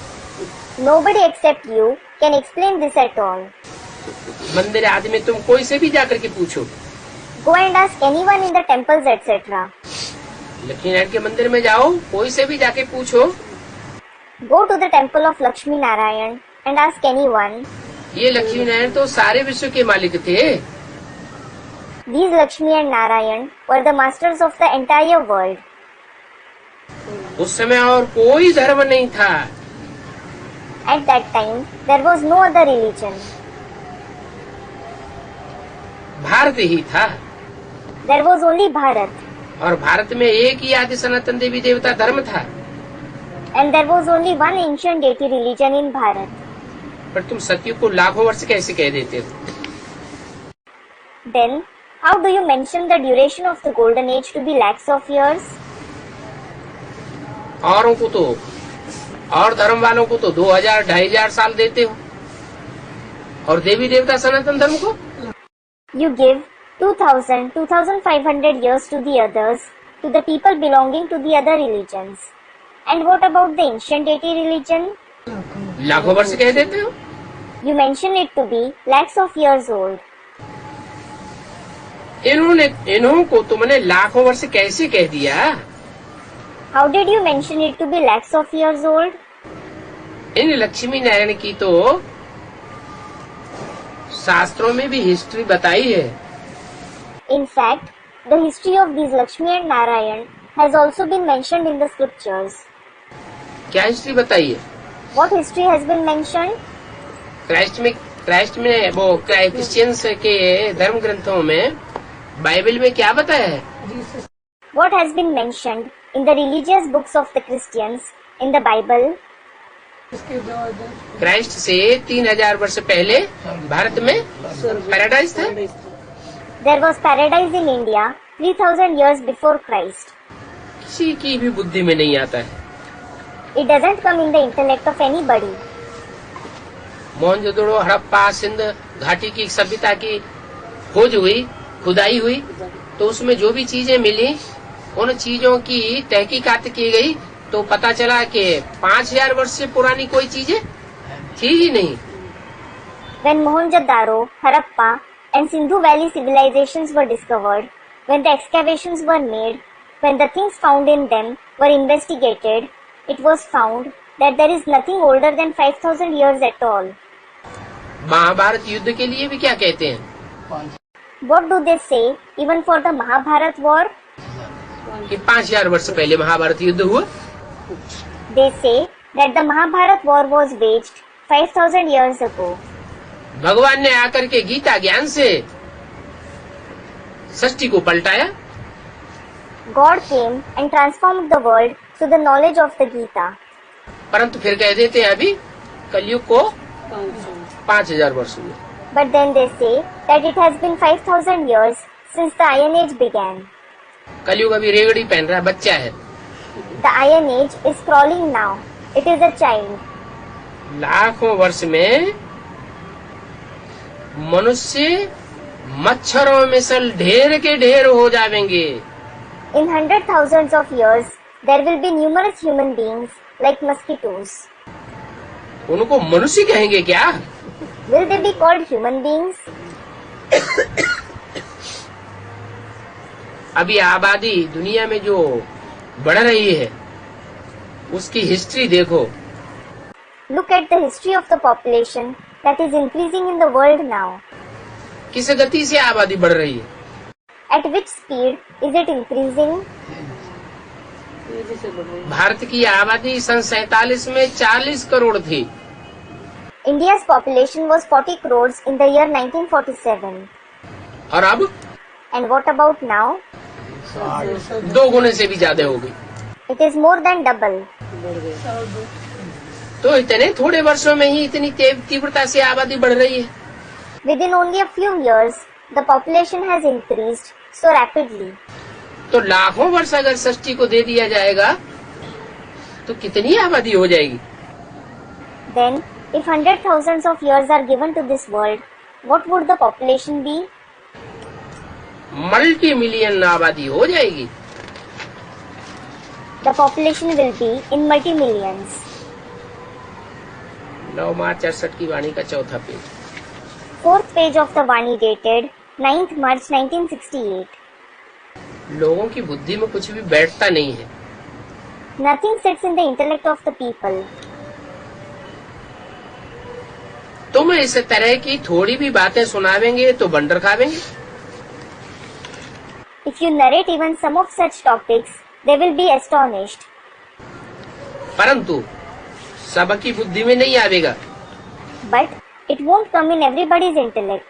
Nobody except you can explain this at all. मंदिर आदि में तुम कोई से भी जाकर के पूछो, Go and ask anyone in the temples, etc. Lakshmi Narayan के मंदिर में जाओ, कोई से भी जाके पूछो, Go to the temple of Lakshmi Narayan and ask anyone. ये लक्ष्मी नारायण तो सारे विश्व के मालिक थे। These Lakshmi and Narayan were the masters of the entire world. उस समय और कोई धर्म नहीं था। At that time, there was no other religion. Bharat ही था There was only Bharat. और भारत में एक ही आदि सनातन देवी देवता धर्म था। And there was only one ancient deity religion in Bharat. पर तुम सत्य को लाखों वर्ष कैसे कह देते हो? Then, how do you mention the duration of the golden age to be lakhs of years? औरों को तो और धर्म वालों को तो 2000 2500 साल देते हो और देवी देवता सनातन धर्म को You give 2000, 2500 years to the others, to the people belonging to the other religions. And what about the ancient deity religion? लाखों वर्ष कह देते हो। You mention it to be lakhs of years old. इन्हों को तुमने लाखों वर्ष कैसे कह दिया? How did you mention it to be lakhs of years old? इन लक्ष्मी नारायण की तो शास्त्रों में भी हिस्ट्री बताई है। In fact, the history of these Lakshmi and Narayan has also been mentioned in the scriptures. क्या हिस्ट्री बताई है? What history has been mentioned? Christ में वो क्रिश्चियंस के धर्म ग्रंथों में बाइबल में क्या बताया है? What has been mentioned in the religious books of the Christians in the Bible? Christ से 3000 वर्ष पहले भारत में पैराडाइज था। There was paradise in India 3000 years before Christ. किसी की भी बुद्धि में नहीं आता है। It doesn't come in the intellect of anybody. Mohenjodaro, Harappa, Sindh घाटी की सभ्यता की खोज हुई, खुदाई हुई, तो उसमें जो भी चीजें मिली उन चीजों की तहकीकात की गई तो पता चला कि 5000 वर्ष से पुरानी कोई चीजें थी ही नहीं। When Mohenjo-daro, Harappa and Sindhu Valley civilizations were discovered, when the excavations were made, when the things found in them were investigated, it was found that there is nothing older than 5,000 years at all. Mahabharat युद्ध के लिए भी क्या कहते हैं? What do they say even for the Mahabharat war? कि 5000 वर्ष पहले महाभारत युद्ध हुआ। They say that the Mahabharat war was waged 5,000 years ago. भगवान ने आकर के गीता ज्ञान से सृष्टि को पलटाया। God came and transformed the world through the knowledge of the Gita. परंतु फिर कह देते हैं अभी कलयुग को 5000 वर्ष हुए। But then they say that it has been 5,000 years since the Iron Age began. कलयुग अभी रेगड़ी पहन रहा है, बच्चा है। The Iron Age is crawling now. It is a child. लाखों वर्ष में मनुष्य मच्छरों में सल ढेर के ढेर हो जाएंगे। In 100,000s of years, there will be numerous human beings like mosquitoes. उनको मनुष्य कहेंगे क्या? Will they be called human beings? अभी आबादी दुनिया में जो बढ़ रही है उसकी हिस्ट्री देखो। Look at the history of the population that is increasing in the world now. किस गति से आबादी बढ़ रही है? At which speed is it increasing? Bharat की आबादी सन 47 में 40 करोड़ थी। India's population was 40 crores in the year 1947. और अब And what about now? 2 गुने से भी ज्यादा हो गई। It is more than double. तो इतने थोड़े वर्षों में ही इतनी तीव्रता से आबादी बढ़ रही है। Within only a few years, the population has increased so rapidly. तो लाखों वर्ष अगर सृष्टि को दे दिया जाएगा तो कितनी आबादी हो जाएगी? Then, if 100,000s of years are given to this world, what would the population be? Multi million आबादी हो जाएगी। The population will be in multi-millions. 9 मार्च 68 की वाणी का चौथा page. 4th page of the Vani dated 9th March 1968. लोगों की बुद्धि में कुछ भी बैठता नहीं है। Nothing sits in the intellect of the people. तुम इस तरह की थोड़ी भी बातें सुनावेंगे तो बंडर खावेंगे। If you narrate even some of such topics, they will be astonished. परंतु सबकी बुद्धि में नहीं आवेगा। But it won't come in everybody's intellect.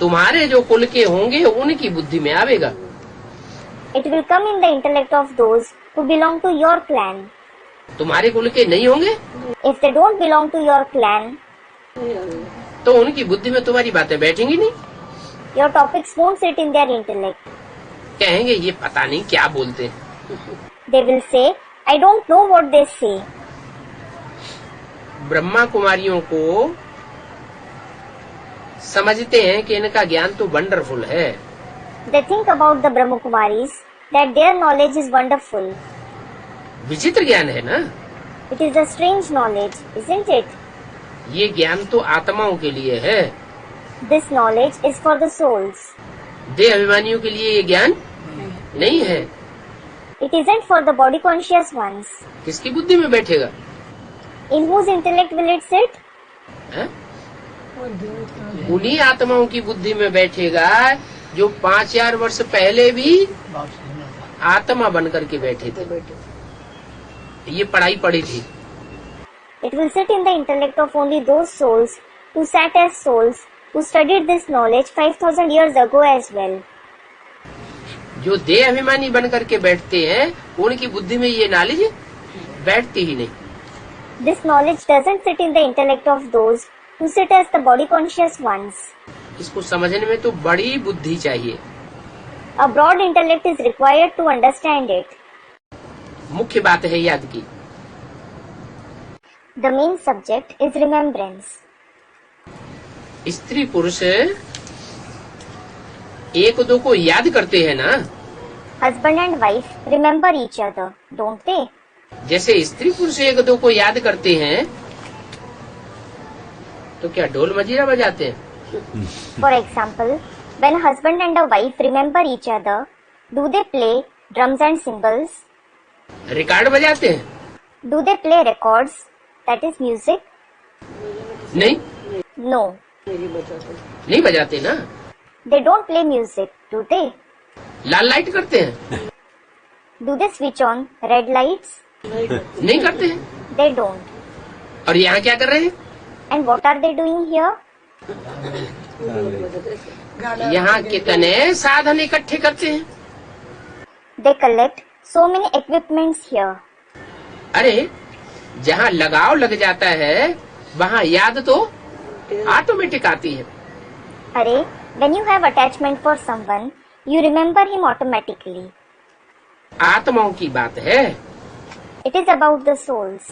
तुम्हारे जो कुल के होंगे उनकी बुद्धि में आवेगा। It will come in the intellect of those who belong to your clan. तुम्हारे कुल के नहीं होंगे If they don't belong to your clan, तो उनकी बुद्धि में तुम्हारी बातें बैठेंगी नहीं। your topics won't sit in their intellect. कहेंगे ये पता नहीं क्या बोलते हैं। They will say, I don't know what they say. Brahma कुमारियों को समझते हैं कि इनका ज्ञान तो वंडरफुल है। They think about the Brahma Kumaris that their knowledge is wonderful. विचित्र ज्ञान है ना। It is a strange knowledge, isn't it? ये ज्ञान तो आत्माओं के लिए है। This knowledge is for the souls. देह अभिमानियों के लिए ये ज्ञान नहीं है। It isn't for the body conscious ones. किसकी बुद्धि में बैठेगा? In whose intellect will it sit? है? उन्हीं आत्माओं की बुद्धि में बैठेगा जो 5000 वर्ष पहले भी आत्मा बनकर के बैठे थे। ये पढ़ाई पढ़ी थी। It will sit in the intellect of only those souls who sat as souls who studied this knowledge 5,000 years ago as well. जो देह अभिमानी बनकर के बैठते हैं उनकी बुद्धि में ये नॉलेज बैठती ही नहीं। This knowledge doesn't sit in the intellect of those who sit as the body conscious ones. इसको समझने में तो बड़ी बुद्धि चाहिए। A broad intellect is required to understand it. मुख्य बात है याद की। The main subject is remembrance. स्त्री पुरुष एक दो को याद करते हैं ना। Husband and wife remember each other, don't they? जैसे स्त्री पुरुष एक दो को याद करते हैं तो क्या ढोल मजीरा बजाते हैं? For example, when husband and a wife remember each other, do they play drums and cymbals? Record बजाते हैं? Do they play records? That is music? नहीं, No. नहीं बजाते ना। They don't play music, do they? Lal light करते हैं? Do they switch on red lights? नहीं करते हैं। They don't. और यहाँ क्या कर रहे हैं? And what are they doing here? यहाँ कितने साधन इकट्ठे करते हैं? They collect so many equipments here. अरे जहाँ लगाव लग जाता है वहाँ याद तो ऑटोमेटिक आती है। अरे, when you have attachment for someone, you remember him automatically. आत्माओं की बात है। It is about the souls.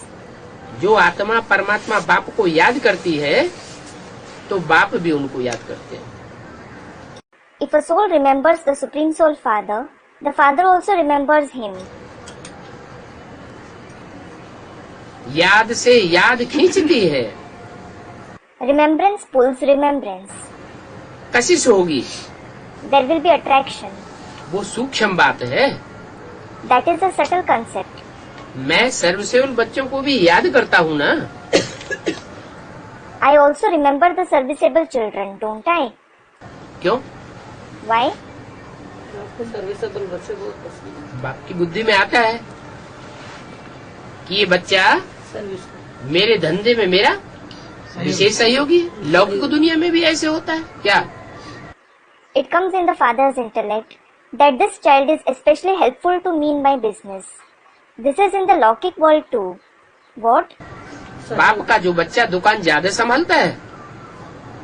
जो आत्मा परमात्मा बाप को याद करती है तो बाप भी उनको याद करते हैं। If a soul remembers the Supreme Soul Father, the Father also remembers him. याद से याद खींचती है। Remembrance pulls remembrance. कशिश होगी, There will be attraction. वो सूक्ष्म बात है। That is a subtle concept. मैं सर्वसेवल बच्चों को भी याद करता हूँ ना। I also remember the serviceable children, don't I? क्यों? Why? बाप की बुद्धि में आता है कि ये बच्चा मेरे धंधे में मेरा विशेष सहयोगी है। लौकिक दुनिया में भी ऐसे होता है क्या? It comes in the father's intellect that this child is especially helpful to me in my business. This is in the Lokik world too. What? बाप का जो बच्चा दुकान ज्यादा संभालता है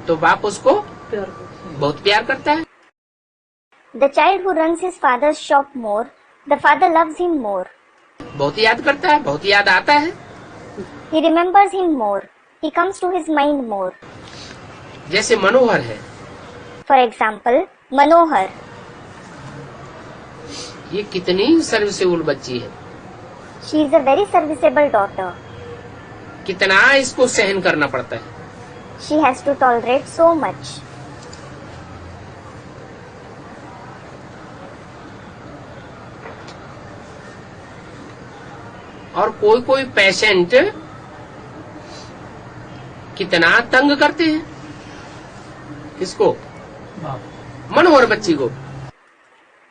तो बाप उसको बहुत प्यार करता है। The child who runs his father's shop more, the father loves him more. बहुत याद करता है, बहुत याद आता है। He remembers him more. He comes to his mind more. जैसे मनोहर है, For example, Manohar. ये कितनी सर्वसेवल बच्ची है। She is a very serviceable daughter. कितना इसको सहन करना पड़ता है। She has to tolerate so much. और कोई कोई पेशेंट कितना तंग करते हैं किसको? मनोहर बच्ची को।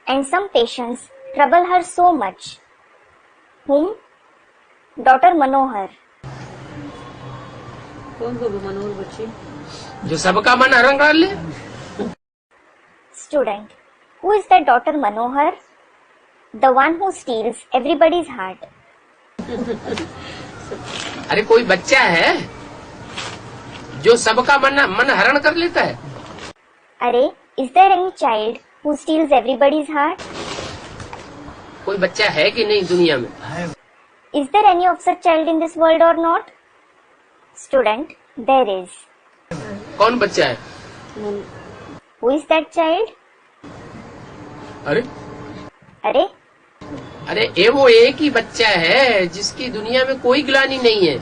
And some patients trouble her so much. Whom? Daughter Manohar. कौन होगी मनोहर बच्ची? जो सबका मन हरण कर ले। Student. Who is that daughter Manohar? The one who steals everybody's heart. अरे कोई बच्चा है जो सबका मन हरण कर लेता है। अरे, is there any child who steals everybody's heart? कोई बच्चा है कि नहीं दुनिया में? Is there any of such child in this world or not? Student, there is. कौन बच्चा है? Who is that child? अरे अरे, अरे ये वो एक ही बच्चा है जिसकी दुनिया में कोई ग्लानि नहीं है।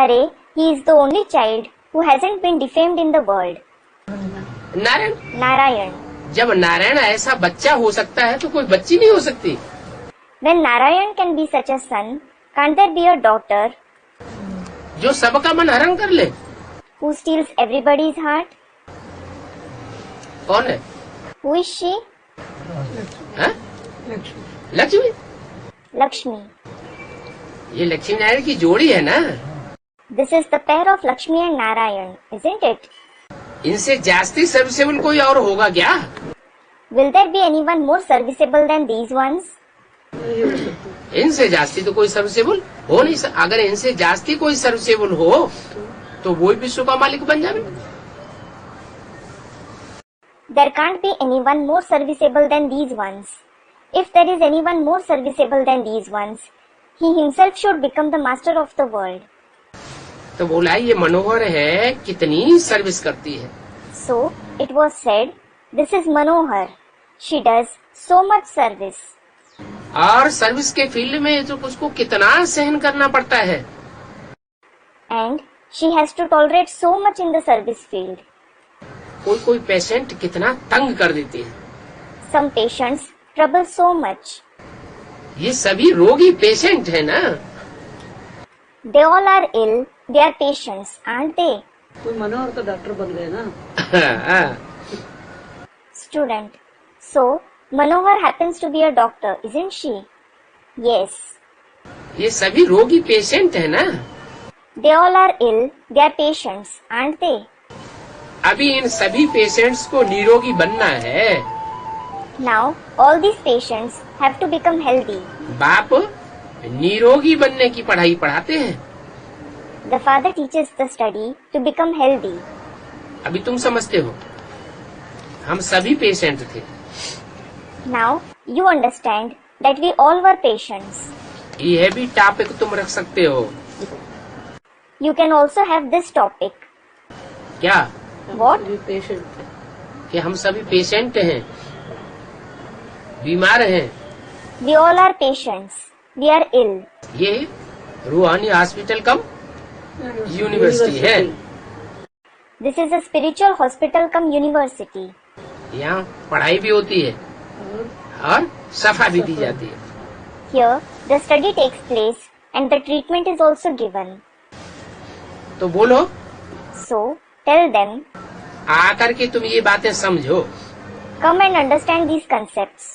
अरे, he is the only child who hasn't been defamed in the world. Narayan. Narayan. जब नारायण ऐसा बच्चा हो सकता है तो कोई बच्ची नहीं हो सकती। When Narayan can be such a son, can't there be a daughter जो सबका मन हरण कर ले? who steals everybody's heart? कौन है? Who is she? हाँ? लक्ष्मी। Lakshmi. ये लक्ष्मी नारायण की जोड़ी है ना। This is the pair of Lakshmi and Narayan, isn't it? इनसे जास्ती सर्विसेबल कोई और होगा क्या? Will there be anyone more serviceable than these ones? इनसे जास्ती तो कोई सर्विसेबल हो नहीं सकता। अगर इनसे जास्ती कोई सर्विसेबल हो तो वो विश्व का मालिक बन जाए। There can't be anyone more serviceable than these ones. If there is anyone more serviceable than these ones, he himself should become the master of the world. तो बोला ये मनोहर है कितनी सर्विस करती है। So, it was said, this is Manohar. She does so much service. और service के field में तो उसको कितना सहन करना पड़ता है। And she has to tolerate so much in the service field. कोई कोई पेशेंट कितना तंग कर देती है। Some patients trouble so much. ये सभी रोगी पेशेंट है ना। They all are ill. They are patients, aren't they? कोई मनोहर तो डॉक्टर बन गए ना। Student. So, Manohar happens to be a doctor, isn't she? Yes. ये सभी रोगी पेशेंट है ना। They all are ill. They are patients, aren't they? अभी इन सभी पेशेंट्स को निरोगी बनना है। Now, all these patients have to become healthy. बाप निरोगी बनने की पढ़ाई पढ़ाते हैं। The father teaches the study to become healthy. अभी तुम समझते हो, हम सभी पेशेंट थे। Now, you understand that we all were patients. यह भी टॉपिक तुम रख सकते हो। You can also have this topic. क्या? What? पेशेंट कि हम सभी पेशेंट हैं, बीमार हैं। We all are patients. We are ill. ये रूहानी हॉस्पिटल कम यूनिवर्सिटी है। This is a spiritual hospital cum university. यहाँ पढ़ाई भी होती है और सफा भी दी जाती है। Here, the study takes place and the treatment is also given. तो बोलो, So, tell them, आकर के तुम ये बातें समझो। come and understand these concepts.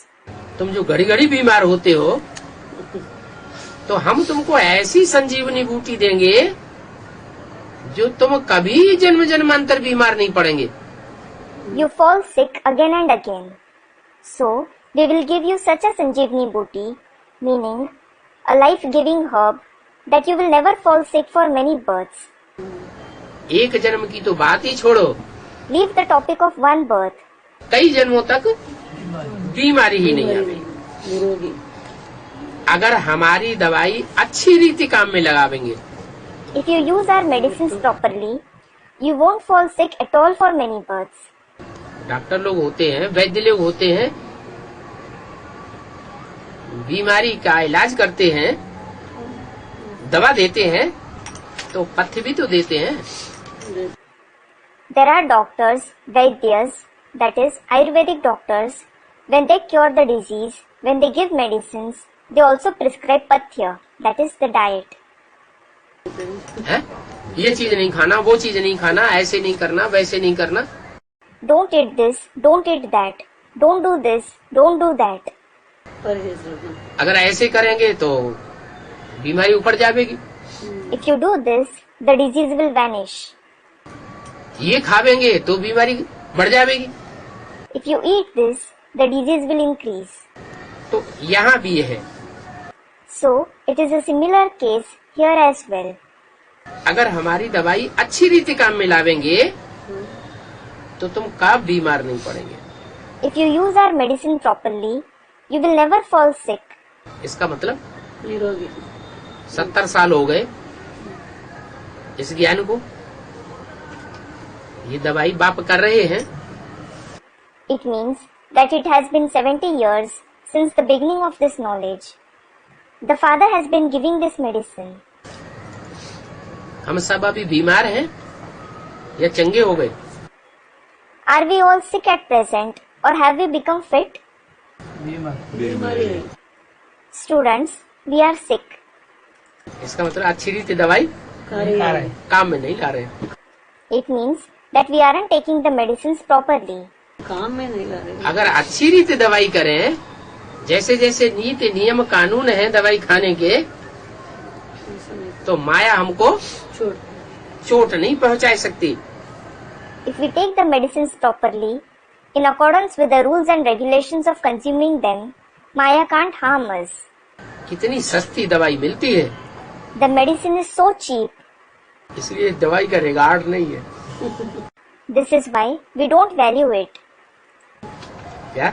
तुम जो घड़ी घड़ी बीमार होते हो, तो हम तुमको ऐसी संजीवनी बूटी देंगे जो तुम कभी जन्म जन्मांतर बीमार नहीं पड़ेंगे। You fall sick again and again. So, we will give you such a Sanjeevani booty, meaning a life-giving herb that you will never fall sick for many births. एक जन्म की तो बात ही छोड़ो, Leave the topic of one birth. कई जन्मों तक बीमारी ही नहीं आएगी। निरोगी। अगर हमारी दवाई अच्छी रीति काम में लगावेंगे, If you use our medicines properly, you won't fall sick at all for many births. Doctor लोग होते हैं, वैद्य लोग होते हैं, बीमारी का इलाज करते हैं, दवा देते हैं, तो पथ्य भी तो देते हैं। There are doctors, Vaidyas, that is Ayurvedic doctors. When they cure the disease, when they give medicines, they also prescribe pathya, that is the diet. है? ये चीज नहीं खाना, वो चीज नहीं खाना, ऐसे नहीं करना, वैसे नहीं करना। Don't eat this, don't eat that. Don't do this, don't do that. परहेज रखना। अगर ऐसे करेंगे तो बीमारी ऊपर जाएगी। If you do this, the disease will vanish. ये खावेंगे तो बीमारी बढ़ जाएगी। If you eat this, the disease will increase. तो यहाँ भी है। So, it is a similar case here as well. अगर हमारी दवाई अच्छी रीति काम में लावेंगे तो तुम कब बीमार नहीं पड़ेंगे। If you use our medicine properly, you will never fall sick. इसका मतलब निरोगी। 70 साल हो गए इस ज्ञान को, ये दवाई बाप कर रहे हैं। It means that it has been 70 years since the beginning of this knowledge. The Father has been giving this medicine. हम सब अभी बीमार हैं या चंगे हो गए? Are we all sick at present or have we become fit? बीमारी है। Students, we are sick. इसका मतलब अच्छी रीति दवाई खा रही है। काम में नहीं ला रहे। It means that we aren't taking the medicines properly. काम में नहीं ला रहे। अगर अच्छी रीति दवाई करें, जैसे जैसे नीति नियम कानून है दवाई खाने के, तो माया हमको छोड़। चोट नहीं पहुंचा सकती। If we take the medicines properly, in accordance with the rules and regulations of consuming them, Maya can't harm us. कितनी सस्ती दवाई मिलती है, The medicine is so cheap. इसलिए दवाई का रिगार्ड नहीं है। This is why we don't value it. क्या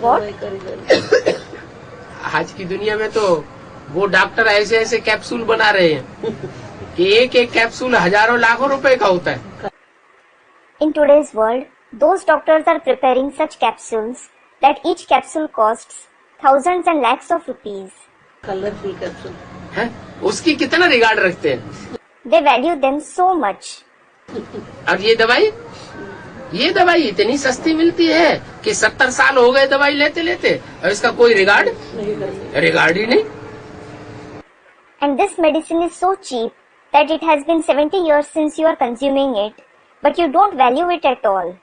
What? दवाई करी। आज की दुनिया में तो वो डॉक्टर ऐसे ऐसे कैप्सूल बना रहे हैं कि एक एक कैप्सूल हजारों लाखों रुपए का होता है। In today's world, those doctors are preparing such capsules that each capsule costs thousands and lakhs of rupees. Colourful capsule. हैं? उसकी कितना रिगार्ड रखते हैं। They value them so much. और ये दवाई इतनी सस्ती मिलती है कि 70 साल हो गए दवाई लेते लेते और इसका कोई रिगार्ड नहीं करते। ही नहीं। And this medicine is so cheap that it has been 70 years since you are consuming it, but you don't value it at all.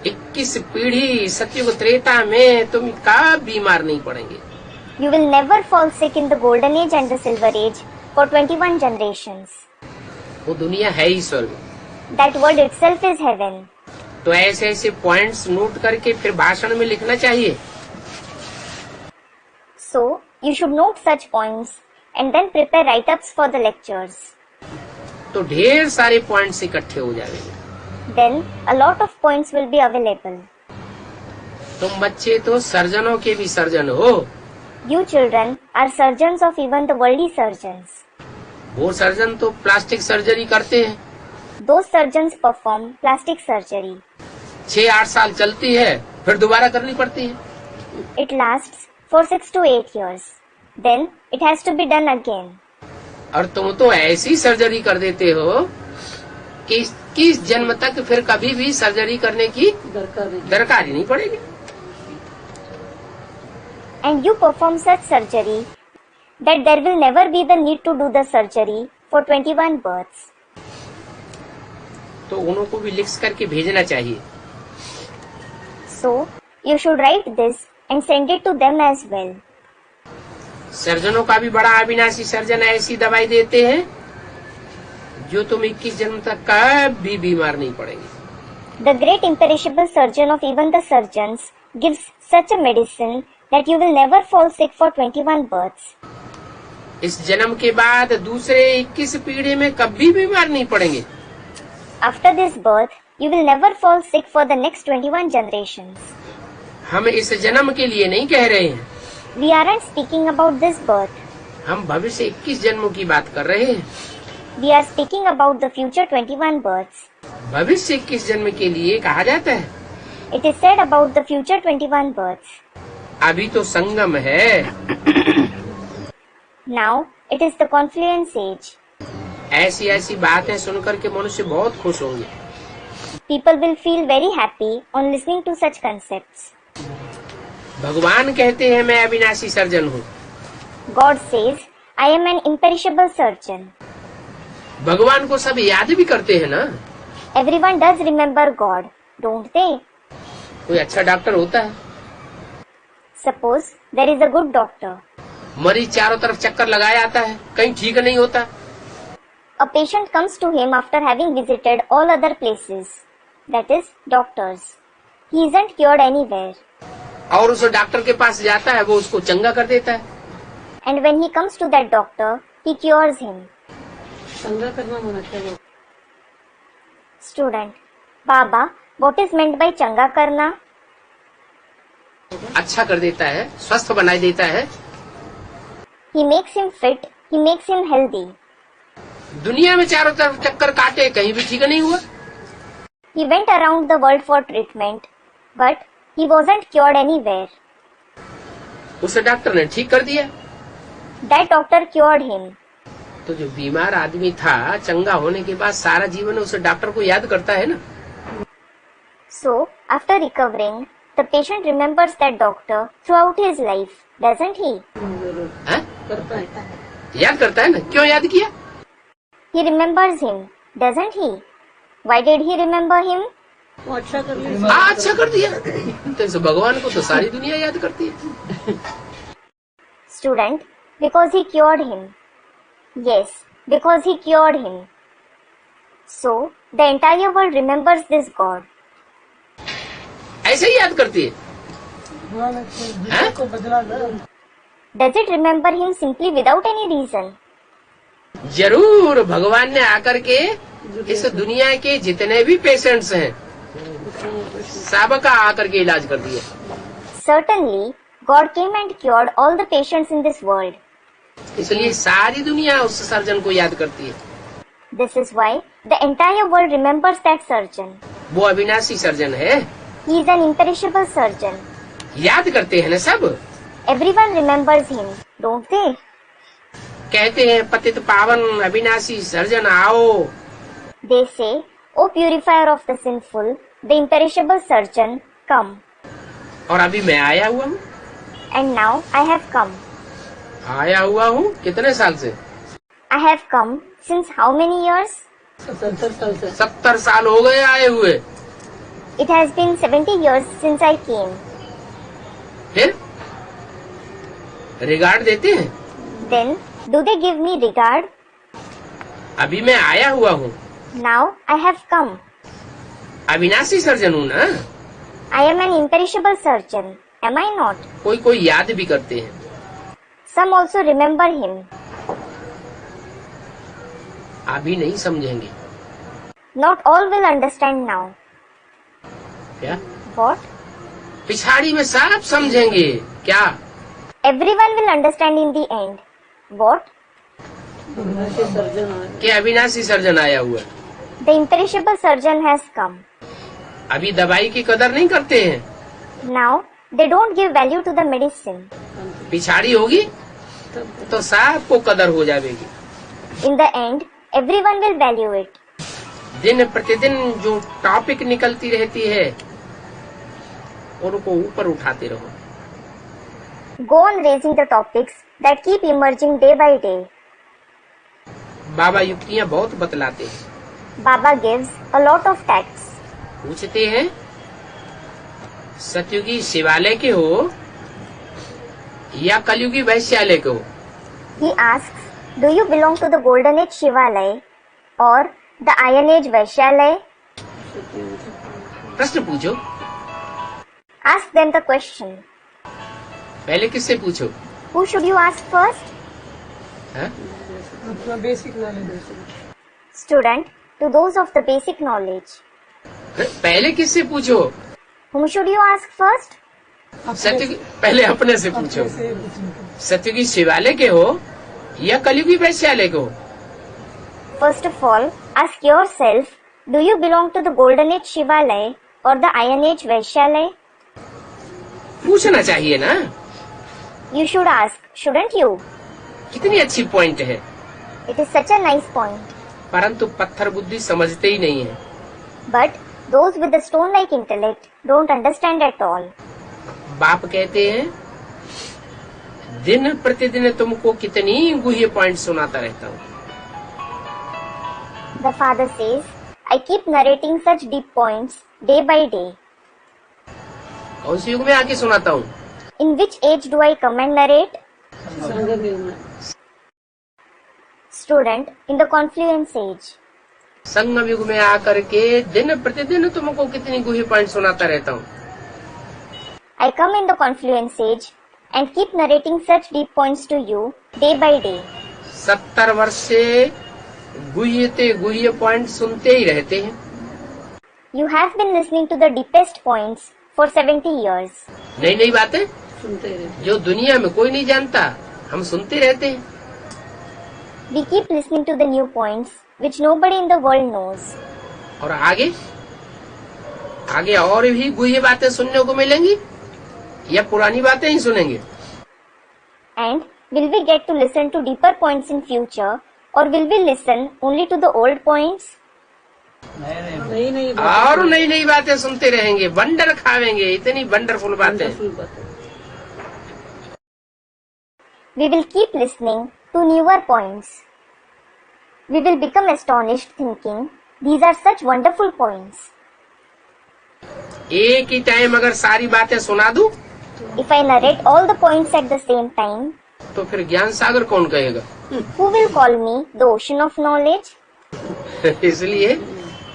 21 पीढ़ी सतयुग त्रेता में तुम कब बीमार नहीं पड़ेंगे। You will never fall sick in the golden age and the silver age for 21 generations. वो दुनिया है ही स्वर्ग। That world itself is heaven. तो ऐसे ऐसे पॉइंट्स नोट करके फिर भाषण में लिखना चाहिए। So, you should note such points and then prepare write-ups for the lectures. तो ढेर सारे पॉइंट्स इकट्ठे हो जाएंगे। Then, a lot of points will be available. तुम बच्चे तो सर्जनों के भी सर्जन हो। You children are surgeons of even the worldly surgeons. वो सर्जन तो प्लास्टिक सर्जरी करते हैं, Those surgeons perform plastic surgery. 6-8 साल चलती है, फिर दोबारा करनी पड़ती है। It lasts for 6 to 8 years. Then, it has to be done again. और तुम तो ऐसी सर्जरी कर देते हो कि 21 जन्म तक फिर कभी भी सर्जरी करने की दरकार ही नहीं पड़ेगी। And you perform such surgery that there will never be the need to do the surgery for 21 births. तो उनको भी लिख करके भेजना चाहिए। So, you should write this and send it to them as well. सर्जनों का भी बड़ा अविनाशी सर्जन ऐसी दवाई देते हैं जो तुम 21 जन्म तक कभी बीमार नहीं पड़ेंगे। The great imperishable surgeon of even the surgeons gives such a medicine that you will never fall sick for 21 births. इस जन्म के बाद दूसरे 21 पीढ़ी में कभी बीमार नहीं पड़ेंगे। After this birth, you will never fall sick for the next 21 generations. हम इस जन्म के लिए नहीं कह रहे हैं, We aren't speaking about this birth. हम भविष्य 21 जन्मों की बात कर रहे हैं। We are speaking about the future 21 births. भविष्य 21 जन्म के लिए कहा जाता है। It is said about the future 21 births. अभी तो संगम है। Now, it is the confluence age. ऐसी ऐसी बातें सुनकर के मनुष्य बहुत खुश होंगे। People will feel very happy on listening to such concepts. भगवान कहते हैं मैं अविनाशी सर्जन हूँ। God says, I am an imperishable surgeon. भगवान को सब याद भी करते हैं ना। Everyone does remember God, don't they? कोई अच्छा डॉक्टर होता है, Suppose there is a good doctor. मरीज चारों तरफ चक्कर लगाया आता है, कहीं ठीक नहीं होता। A patient comes to him after having visited all other places, that is, doctors. He isn't cured anywhere. और उस डॉक्टर के पास जाता है, वो उसको चंगा कर देता है। And when he comes to that doctor, he cures him. संग्रह करना होना चाहिए। Student, Baba, what is meant by चंगा करना? अच्छा कर देता है, स्वस्थ बना देता है। He makes him fit, he makes him healthy. दुनिया में चारों तरफ चक्कर काटे, कहीं भी ठीक नहीं हुआ। He went around the world for treatment, but he wasn't cured anywhere. उस डॉक्टर ने ठीक कर दिया। That doctor cured him. तो जो बीमार आदमी था, चंगा होने के बाद सारा जीवन उस डॉक्टर को याद करता है ना। So, after recovering, the patient remembers that doctor throughout his life, doesn't he? है? करता है। याद करता है ना, क्यों याद किया? He remembers him, doesn't he? Why did he remember him? वो अच्छा कर लिया। अच्छा कर दिया। तो इस भगवान को तो सारी दुनिया याद करती है। Student, because he cured him. Yes, because he cured him. So, the entire world remembers this God. ऐसे ही याद करती है। हैं? को बदला ना। Does it remember him simply without any reason? जरूर भगवान ने आकर के इस दुनिया के जितने भी पेशेंट्स हैं, सबका आकर के इलाज कर दिया। Certainly, God came and cured all the patients in this world. इसलिए सारी दुनिया उस सर्जन को याद करती है। This is why the entire world remembers that surgeon. वो अविनाशी सर्जन है। He is an imperishable surgeon. याद करते हैं ना सब। Everyone remembers him, don't they? कहते हैं पतित पावन अविनाशी सर्जन आओ। They say, O purifier of the sinful, the imperishable surgeon, come. और अभी मैं आया हुआ हूँ। And now I have come. आया हुआ हूँ कितने साल से? I have come since how many years? 70 साल से। 70 साल हो गए आए हुए। It has been 70 years since I came. फिर रिगार्ड देते हैं? Then, do they give me regard? अभी मैं आया हुआ हूँ। Now I have come. अविनाशी सर्जन हूँ ना? I am an imperishable surgeon. Am I not? कोई याद भी करते हैं। Some also remember him. अभी नहीं समझेंगे। Not all will understand now. क्या? What? पिछाड़ी में सब समझेंगे। क्या? Everyone will understand in the end. What? अविनाशी सर्जन आया। कि अविनाशी सर्जन आया हुआ है। The imperishable surgeon has come. अभी दवाई की कदर नहीं करते हैं। Now, they don't give value to the medicine. पिछाड़ी होगी तो सबको कदर हो जाएगी। In the end, everyone will value it. दिन प्रतिदिन जो टॉपिक निकलती रहती है उनको ऊपर उठाते रहो। Go on raising the topics that keep emerging day by day. बाबा युक्तियाँ बहुत बतलाते हैं। Baba gives a lot of facts. पूछते हैं सतयुगी शिवालय के हो या कलयुगी वैश्यालय के हो? He asks, do you belong to the Golden Age Shivalaya or the Iron Age Vaishyalaya? प्रश्न पूछो। Ask them the question. पहले किससे पूछो? Who should you ask first? हाँ? अपना basic knowledge. Student, to those of the basic knowledge. पहले किससे पूछो? Whom should you ask first? सत्युगी पहले अपने से पूछो। सत्युगी शिवालय के हो या कलयुगी वैश्यालय के हो? First of all, ask yourself, do you belong to the Golden Age Shivalaya or the Iron Age Vaishyalaya? पूछना चाहिए ना। You should ask, shouldn't you? कितनी अच्छी पॉइंट है। It is such a nice point. परंतु पत्थर बुद्धि समझते ही नहीं है। But those with the stone-like intellect don't understand at all. बाप कहते हैं दिन प्रतिदिन तुमको कितनी गुह्य पॉइंट सुनाता रहता हूँ। The father says, I keep narrating such deep points day by day. कौन सी युग में आके सुनाता हूँ? In which age do I come and narrate? संगम युग में। Student, in the confluence age. संगम युग में आकर के दिन प्रतिदिन तुमको कितनी गुह्य पॉइंट सुनाता रहता हूँ। I come in the confluence age and keep narrating such deep points to you day by day. 70 वर्ष से गुह्य पॉइंट सुनते ही रहते हैं। You have been listening to the deepest points for 70 years. नई नई बातें सुनते रहे। जो दुनिया में कोई नहीं जानता हम सुनते रहते हैं। We keep listening to the new points which nobody in the world knows. और आगे और भी गुह्य बातें सुनने को मिलेंगी या पुरानी बातें ही सुनेंगे? And will we get to listen to deeper points in future or will we listen only to the old points? नई नई और नई नई बातें सुनते रहेंगे, वंडर खावेंगे, इतनी वंडरफुल बातें। We will keep listening to newer points. We will become astonished thinking, these are such wonderful points. एक ही टाइम अगर सारी बातें सुना दूं If I narrate all the points at the same time, तो फिर ज्ञान सागर कौन कहेगा? who will call me the ocean of knowledge? इसलिए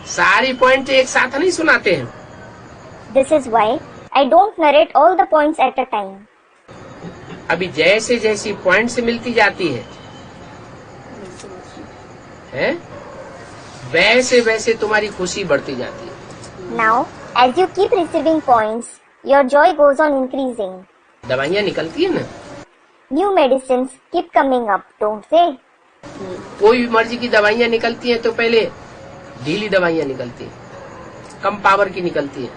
सारी पॉइंट एक साथ नहीं सुनाते हैं। This is why I don't narrate all the points at a time. अभी जैसे जैसी पॉइंट से मिलती जाती है वैसे वैसे तुम्हारी खुशी बढ़ती जाती है। Now, as you keep receiving points, your joy goes on increasing. दवाइयाँ निकलती है ना, New medicines keep coming up, don't they? कोई भी मर्जी की दवाइयाँ निकलती हैं तो पहले ढीली दवाइयाँ निकलती हैं, कम पावर की निकलती हैं।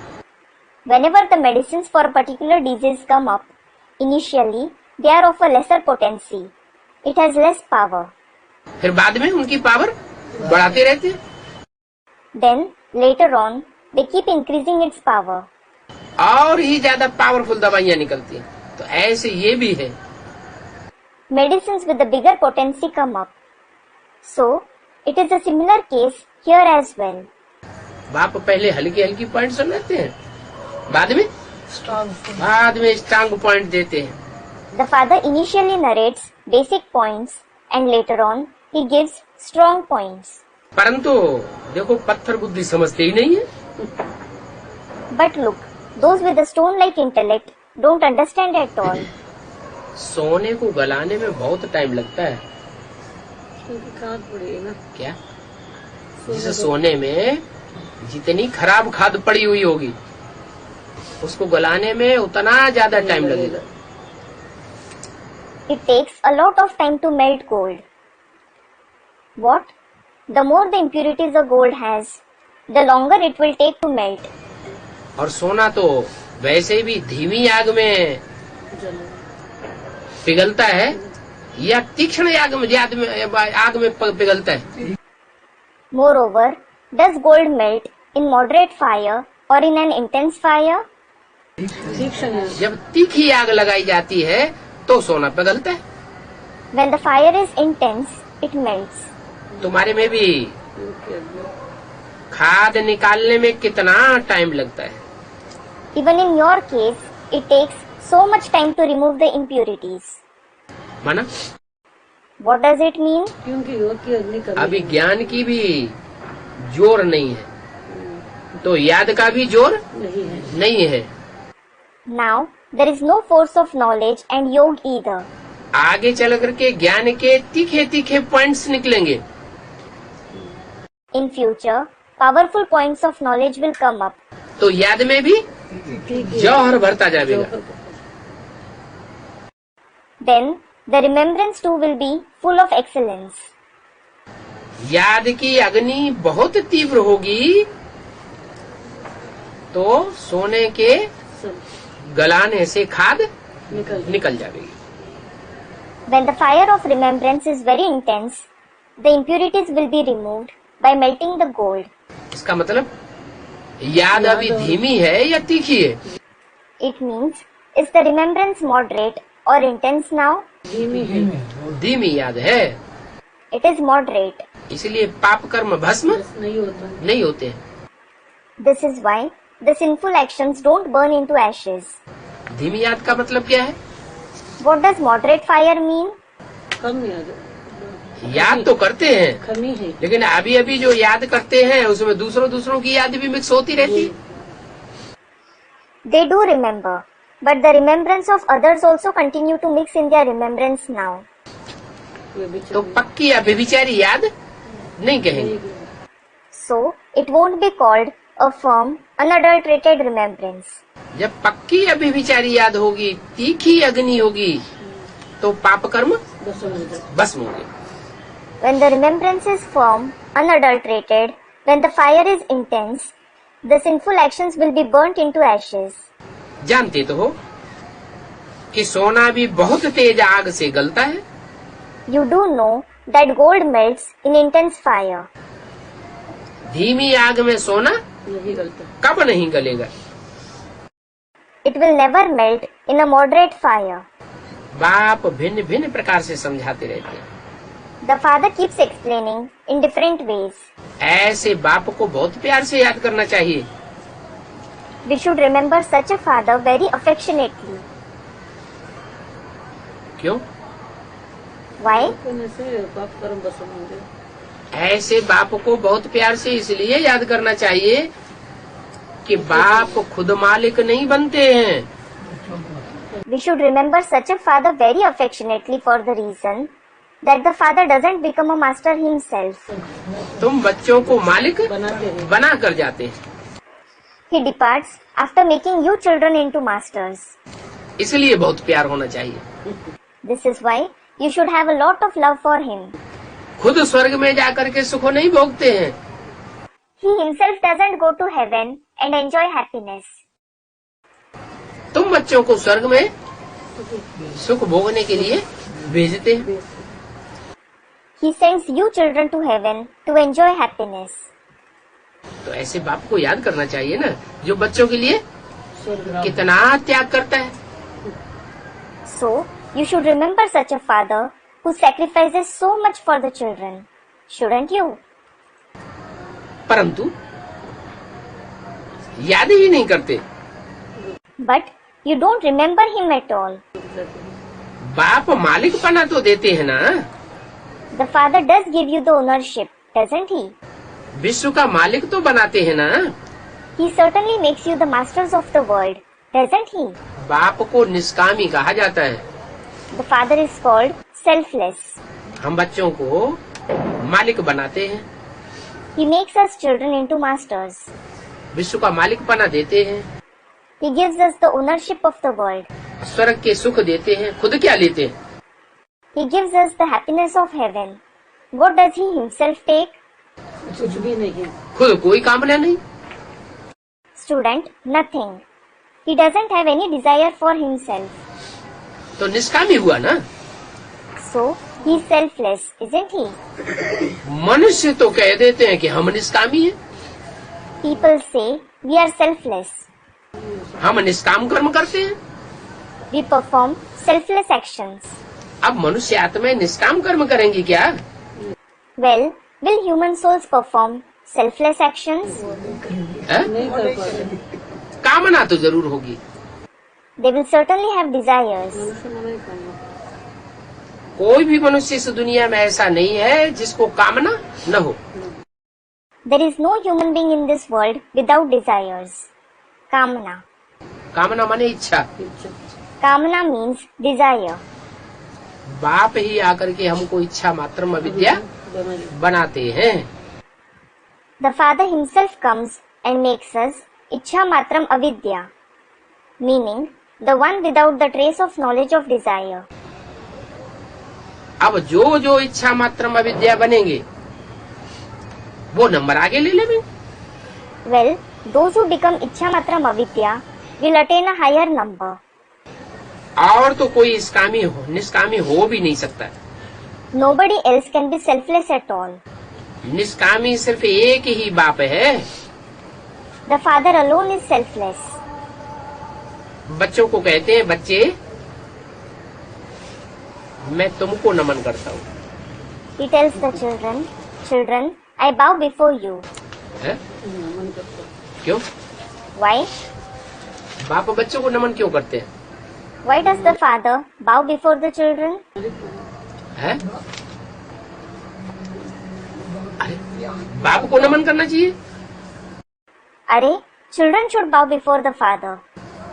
Whenever the medicines for a particular disease come up, initially they are of a lesser potency. It has less power. फिर बाद में उनकी पावर बढ़ाते रहते हैं। Then, later on, they keep increasing its power. और ही ज्यादा पावरफुल दवाइयाँ निकलती हैं। तो ऐसे ये भी है। medicines with a bigger potency come up. So, it is a similar case here as well. बाप पहले हल्की हल्की पॉइंट सुनाते हैं, बाद में स्ट्रांग पॉइंट देते हैं। The father initially narrates basic points and later on he gives strong points. परंतु देखो पत्थर बुद्धि समझते ही नहीं है। But look, those with a stone-like intellect don't understand at all. सोने को गलाने में बहुत टाइम लगता है। क्योंकि खाद पड़ी है ना। क्या? जिस सोने में जितनी खराब खाद पड़ी हुई होगी उसको गलाने में उतना ज्यादा टाइम लगेगा। It takes a lot of time to melt gold. What? The more the impurities a gold has, the longer it will take to melt. और सोना तो वैसे भी धीमी आग में पिघलता है या तीक्ष्ण आग में पिघलता है। Moreover, does gold melt in moderate fire or in an intense fire? जब तीखी आग लगाई जाती है तो सोना पिघलता है। When the fire is intense, it melts. तुम्हारे में भी खाद निकालने में कितना टाइम लगता है? Even in your case, it takes so much time to remove the impurities. माना? What does it mean? क्योंकि योग की अग्नि कभी अभी ज्ञान की भी जोर नहीं है तो याद का भी जोर नहीं है। Now, there is no force of knowledge and yoga either. आगे चल करके ज्ञान के तीखे तीखे पॉइंट्स निकलेंगे। In future, powerful points of knowledge will come up. तो याद में भी जौहर भरता जाएगा। Then, the remembrance too will be full of excellence. याद की अग्नि बहुत तीव्र होगी तो सोने के गलाने से खाद निकल जाएगी। When the fire of remembrance is very intense, the impurities will be removed by melting the gold. इसका मतलब याद अभी धीमी है या तीखी है? It means, is the remembrance moderate or intense now? धीमी याद है, It is moderate. इसलिए पाप कर्म भस्म नहीं होते। This is why the sinful actions don't burn into ashes. धीमी याद का मतलब क्या है? What does moderate fire mean? कम याद याद तो करते हैं कमी है। लेकिन अभी अभी जो याद करते हैं उसमें दूसरों की याद भी मिक्स होती रहती है। They do remember, but the remembrance of others also continue to mix in their remembrance now. तो पक्की या व्यभिचारी याद नहीं कहेंगे। So, it won't be called a firm, unadulterated remembrance. जब पक्की या व्यभिचारी याद होगी, तीखी अग्नि होगी तो पाप कर्म भस्म होंगे। When the remembrance is firm, unadulterated, when the fire is intense, the sinful actions will be burnt into ashes. जानते तो हो कि सोना भी बहुत तेज आग से गलता है। You do know that gold melts in intense fire. धीमी आग में सोना नहीं गलता। कब नहीं गलेगा? It will never melt in a moderate fire. बाप भिन्न भिन्न प्रकार से समझाते रहते हैं। The father keeps explaining in different ways. ऐसे बाप को बहुत प्यार से याद करना चाहिए। We should remember such a father very affectionately. क्यों? Why? करने से पाप कर्म भस्म होंगे। ऐसे बाप को बहुत प्यार से इसलिए याद करना चाहिए कि बाप खुद मालिक नहीं बनते हैं। We should remember such a father very affectionately for the reason that the father doesn't become a master himself. तुम बच्चों को मालिक बनाते हैं। बना कर जाते हैं, He departs after making you children into masters. इसलिए बहुत प्यार होना चाहिए। This is why you should have a lot of love for him. खुद स्वर्ग में जाकर के सुख नहीं भोगते हैं, He himself doesn't go to heaven and enjoy happiness. तुम बच्चों को स्वर्ग में सुख भोगने के लिए भेजते हैं। He sends you children to heaven to enjoy happiness. तो ऐसे बाप को याद करना चाहिए ना, जो बच्चों के लिए कितना त्याग करता है। So, You should remember such a father who sacrifices so much for the children, shouldn't you? परंतु याद ही नहीं करते। But you don't remember him at all. बाप मालिकपना तो देते हैं ना, The father does give you the ownership, doesn't he? विश्व का मालिक तो बनाते हैं ना। He certainly makes you the masters of the world, doesn't he? बाप को निष्कामी कहा जाता है। The father is called selfless. हम बच्चों को मालिक बनाते हैं, He makes us children into masters. विश्व का मालिकपना देते हैं, He gives us the ownership of the world. स्वर्ग के सुख देते हैं, खुद क्या लेते हैं? He gives us the happiness of heaven. What does he himself take? कुछ भी नहीं। खुद कोई कामना नहीं। Student, nothing. He doesn't have any desire for himself. तो निष्कामी हुआ ना। So, he is selfless, isn't he? मनुष्य तो कह देते हैं कि हम निष्कामी हैं, People say we are selfless. हम निष्काम कर्म करते हैं। We perform selfless actions. अब मनुष्य आत्माएं निष्काम कर्म करेंगी क्या? Well, will human souls perform selfless actions? है? नहीं कर पाते। कामना तो जरूर होगी। They will certainly have desires. मनुष्य मना ही करना। कोई भी मनुष्य इस दुनिया में ऐसा नहीं है जिसको कामना न हो। There is no human being in this world without desires. Kamana. कामना माने इच्छा। इच्छा Kamana means desire. बाप ही आकर के हमको इच्छा मात्रम अविद्या बना बनाते हैं। The Father himself comes and makes us Ichha Matram Avidya, meaning the one without the trace of knowledge of desire. अब जो जो इच्छा मात्रम अविद्या बनेंगे वो नंबर आगे ले लेंगे। Well, those who become Ichha Matram Avidya will attain a higher number. और तो कोई निष्कामी हो भी नहीं सकता। Nobody else can be selfless at all. निष्कामी सिर्फ एक ही बाप है। The Father alone is selfless. बच्चों को कहते हैं, बच्चे मैं तुमको नमन करता हूँ। He tells the children, Children, I bow before you. है? मन करता। क्यों? Why? बाप बच्चों को नमन क्यों करते हैं? Why does the Father bow before the children? है? अरे बाप को नमन करना चाहिए। Are, children should bow before the Father.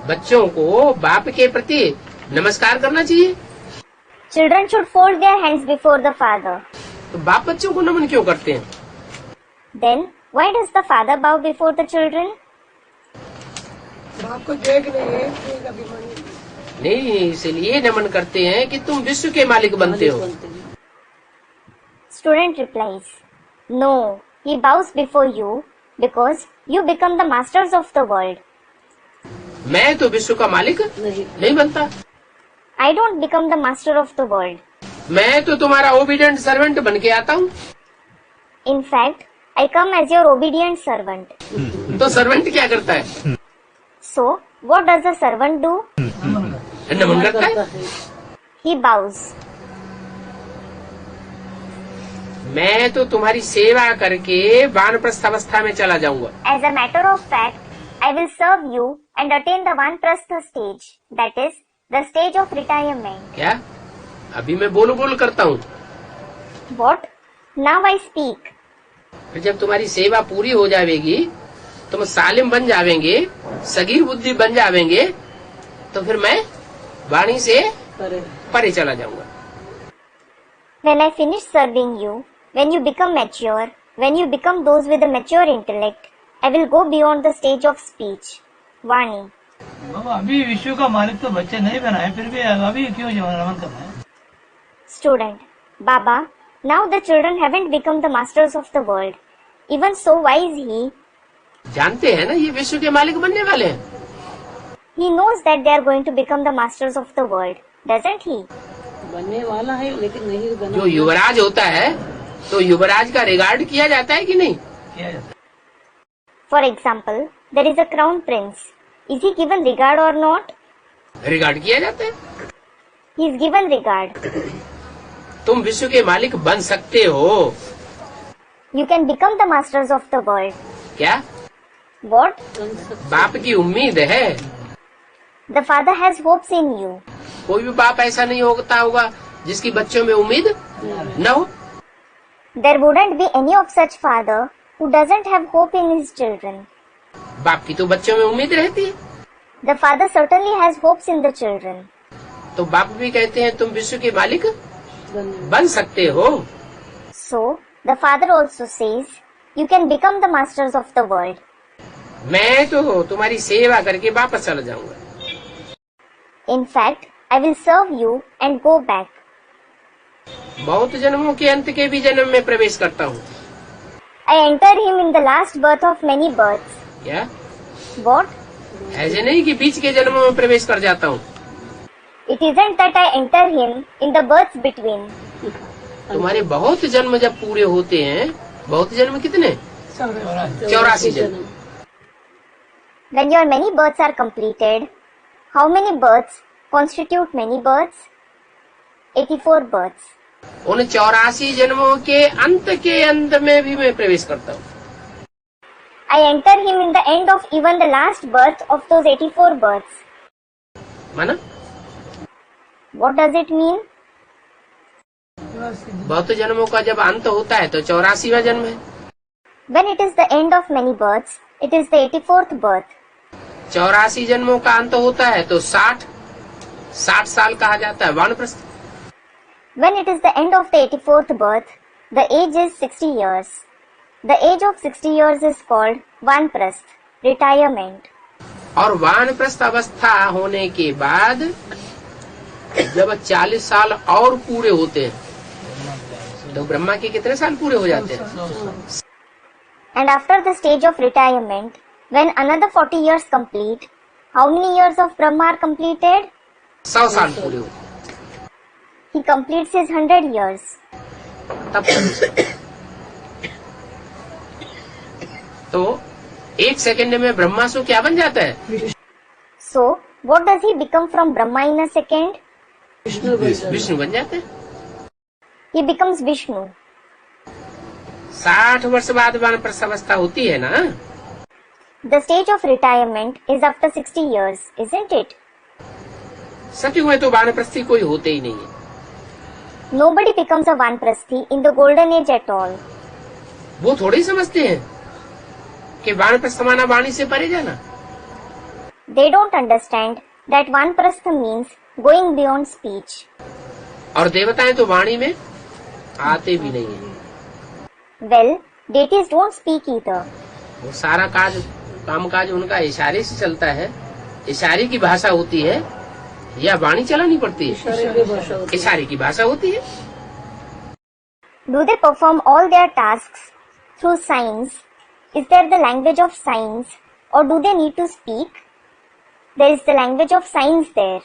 बच्चों को बाप के प्रति नमस्कार करना चाहिए। Children should fold their hands before the Father. तो बाप बच्चों को नमन क्यों करते हैं? Then, why does the Father bow before the children? बाप को देख नहीं नहीं, इसलिए नमन करते हैं कि तुम विश्व के मालिक बनते हो। Student replies, No, he bows before you because you become the masters of the world. मैं तो विश्व का मालिक नहीं बनता। I don't become the master of the world. मैं तो तुम्हारा ओबीडिएंट सर्वेंट बन के आता हूँ। In fact, I come as your obedient servant. तो सर्वेंट क्या करता है? So, what does the servant do? नमन करता है। He bows. मैं तो तुम्हारी सेवा करके वानप्रस्थ अवस्था में चला जाऊंगा। As a matter of fact, I will serve you and attain the Vanprastha stage, that is, the stage of retirement. क्या? अभी मैं बोल करता हूँ। What? Now I speak. फिर जब तुम्हारी सेवा पूरी हो जाएगी, तुम सालिम बन जावेंगे, सगीर बुद्धि बन जावेंगे, तो फिर मैं वाणी से परे चला जाऊंगा। When I finish serving you, when you become mature, when you become those with a mature intellect, I will go beyond the stage of speech. Vani. बाबा अभी विश्व का मालिक तो बच्चे नहीं बनाए, फिर भी अभी क्यों नमन करना है? Student. Baba, now the children haven't become the masters of the world. Even so, why is he? जानते हैं ना ये विश्व के मालिक बनने वाले हैं। He knows that they are going to become the masters of the world, doesn't he? बनने वाला है लेकिन नहीं बना। जो युवराज होता है तो युवराज का रिगार्ड किया जाता है कि नहीं? किया जाता है। For example, there is a crown prince. Is he given regard or not? Regard किया जाता है। He is given regard. तुम विश्व के मालिक बन सकते हो। You can become the masters of the world. क्या? What? बाप की उम्मीद है। The father has hopes in you. कोई भी बाप ऐसा नहीं होता होगा जिसकी बच्चों में उम्मीद न हो। There wouldn't be any of such father who doesn't have hope in his children. बाप की तो बच्चों में उम्मीद रहती है। The father certainly has hopes in the children. तो बाप भी कहते हैं तुम विश्व के मालिक बन सकते हो। So, the father also says, you can become the masters of the world. मैं तो तुम्हारी सेवा करके वापस चला जाऊंगा। In fact, I will serve you and go back. बहुत जन्मों के अंत के भी जन्म में प्रवेश करता हूँ। I enter him in the last birth of many births. क्या? What? ऐसे नहीं कि बीच के जन्मों में प्रवेश कर जाता हूँ। It isn't that I enter him in the births between. तुम्हारे बहुत जन्म जब पूरे होते हैं, बहुत जन्म कितने? 84 जन्म। When your many births are completed, how many births constitute many births? 84 births. उन 84 जन्मों के अंत में भी मैं प्रवेश करता हूँ। I enter him in the end of even the last birth of those 84 births. माना? What does it mean? बहुत जन्मों का जब अंत होता है तो 84वां जन्म है। When it is the end of many births, it is the 84th birth. 84 जन्मों का अंत होता है तो 60 साल कहा जाता है वानप्रस्थ। When it is the end of the 84th birth, the age is 60 years. The age of 60 years is called Vanprasth, retirement. और वानप्रस्थ अवस्था होने के बाद जब 40 साल और पूरे होते हैं तो ब्रह्मा के कितने साल पूरे हो जाते हैं? And after the stage of retirement, when another 40 years complete, how many years of Brahma are completed? 100 साल पूरे होते हैं। He completes his 100 years. तब तो एक सेकंड में ब्रह्मासु क्या बन जाता है? So, what does he become from Brahma in a second? Vishnu बन जाते हैं। He becomes Vishnu. 60 वर्ष बाद वानप्रस्थ अवस्था होती है ना? The stage of retirement is after 60 years, isn't it? सतयुग में तो वानप्रस्थी कोई होते ही नहीं है। Nobody becomes a Vanprasthi in the golden age at all. वो थोड़ी समझते हैं कि वानप्रस्थ माना वाणी से परे जाना। They don't understand that Vanprastha means going beyond speech. और देवताएं तो वाणी में आते भी नहीं है। Well, deities don't speak either. वो सारा कामकाज उनका इशारे से चलता है। इशारे की भाषा होती है या वाणी चलानी पड़ती है? इशारे की भाषा होती है। Do they perform all their tasks through signs? Is there the language of signs, or do they need to speak? There is the language of signs there.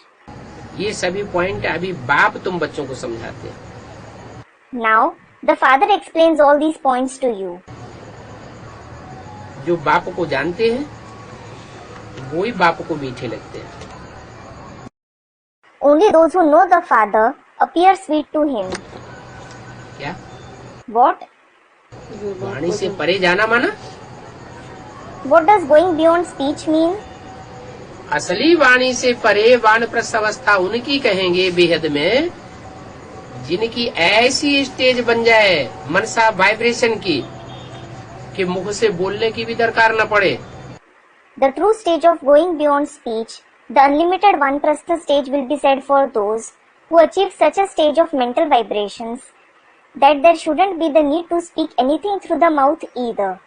ये सभी पॉइंट अभी बाप तुम बच्चों को समझाते हैं। Now, the father explains all these points to you. जो बाप को जानते हैं वो ही बाप को मीठे लगते हैं। Only those who know the father appear sweet to him. क्या? What? वाणी से परे जाना माना? What does going beyond speech mean? असली वाणी से परे वानप्रस्थ अवस्था उनकी कहेंगे बेहद में जिनकी ऐसी स्टेज बन जाए मनसा वाइब्रेशन की कि मुख से बोलने की भी दरकार न पड़े। The true stage of going beyond speech, the unlimited Vanprastha stage will be said for those who achieve such a stage of mental vibrations that there shouldn't be the need to speak anything through the mouth either.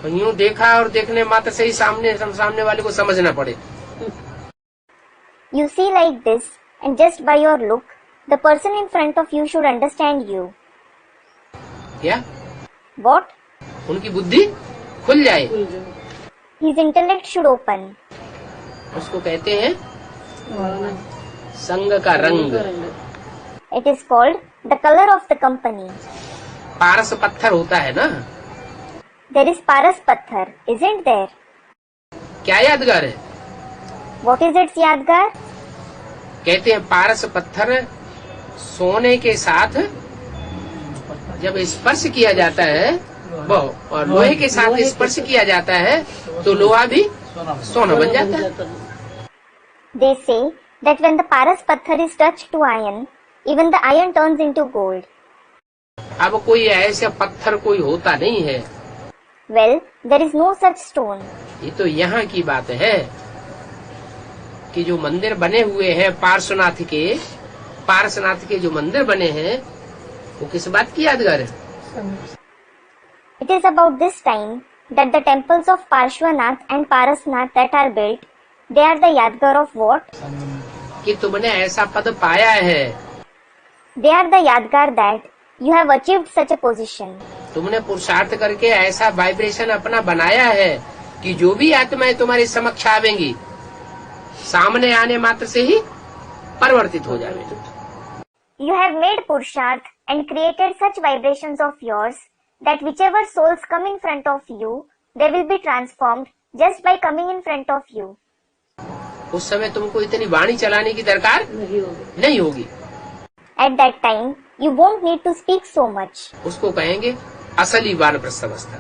यूं देखा और देखने मात्र से ही सामने वाले को समझना पड़े। You see like this, and just by your look, the person in front of you should understand you. क्या? What? उनकी बुद्धि खुल जाए। His intellect should open. उसको कहते हैं संग का रंग। It is called the color of the company. पारस पत्थर होता है ना? There is Paras Patthar, isn't there? क्या यादगार है? What is its Yadgar? कहते हैं पारस पत्थर सोने के साथ जब स्पर्श किया जाता है वो और लोहे के साथ स्पर्श किया जाता है तो लोहा भी सोना बन जाता है। They say that when the Paras Pathar is touched to iron, even the iron turns into gold. अब कोई ऐसा पत्थर कोई होता नहीं है। Well, there is no such stone. ये तो यहाँ की बात है कि जो मंदिर बने हुए हैं पार्श्वनाथ के जो मंदिर बने हैं वो किस बात की यादगार है? It is about this time that the temples of Parshvanath and Parasnath that are built, they are the Yadgar of what? कि तुमने ऐसा पद पाया है। They are the Yadgar that you have achieved such a position. तुमने पुरुषार्थ करके ऐसा वाइब्रेशन अपना बनाया है कि जो भी आत्माएं तुम्हारे समक्ष आवेंगी सामने आने मात्र से ही परिवर्तित हो जाएंगी। You have made Purusharth and created such vibrations of yours that whichever souls come in front of you, they will be transformed just by coming in front of you. उस समय तुमको इतनी वाणी चलाने की दरकार नहीं होगी। At that time, you won't need to speak so much. उसको कहेंगे असली वानप्रस्थ अवस्था।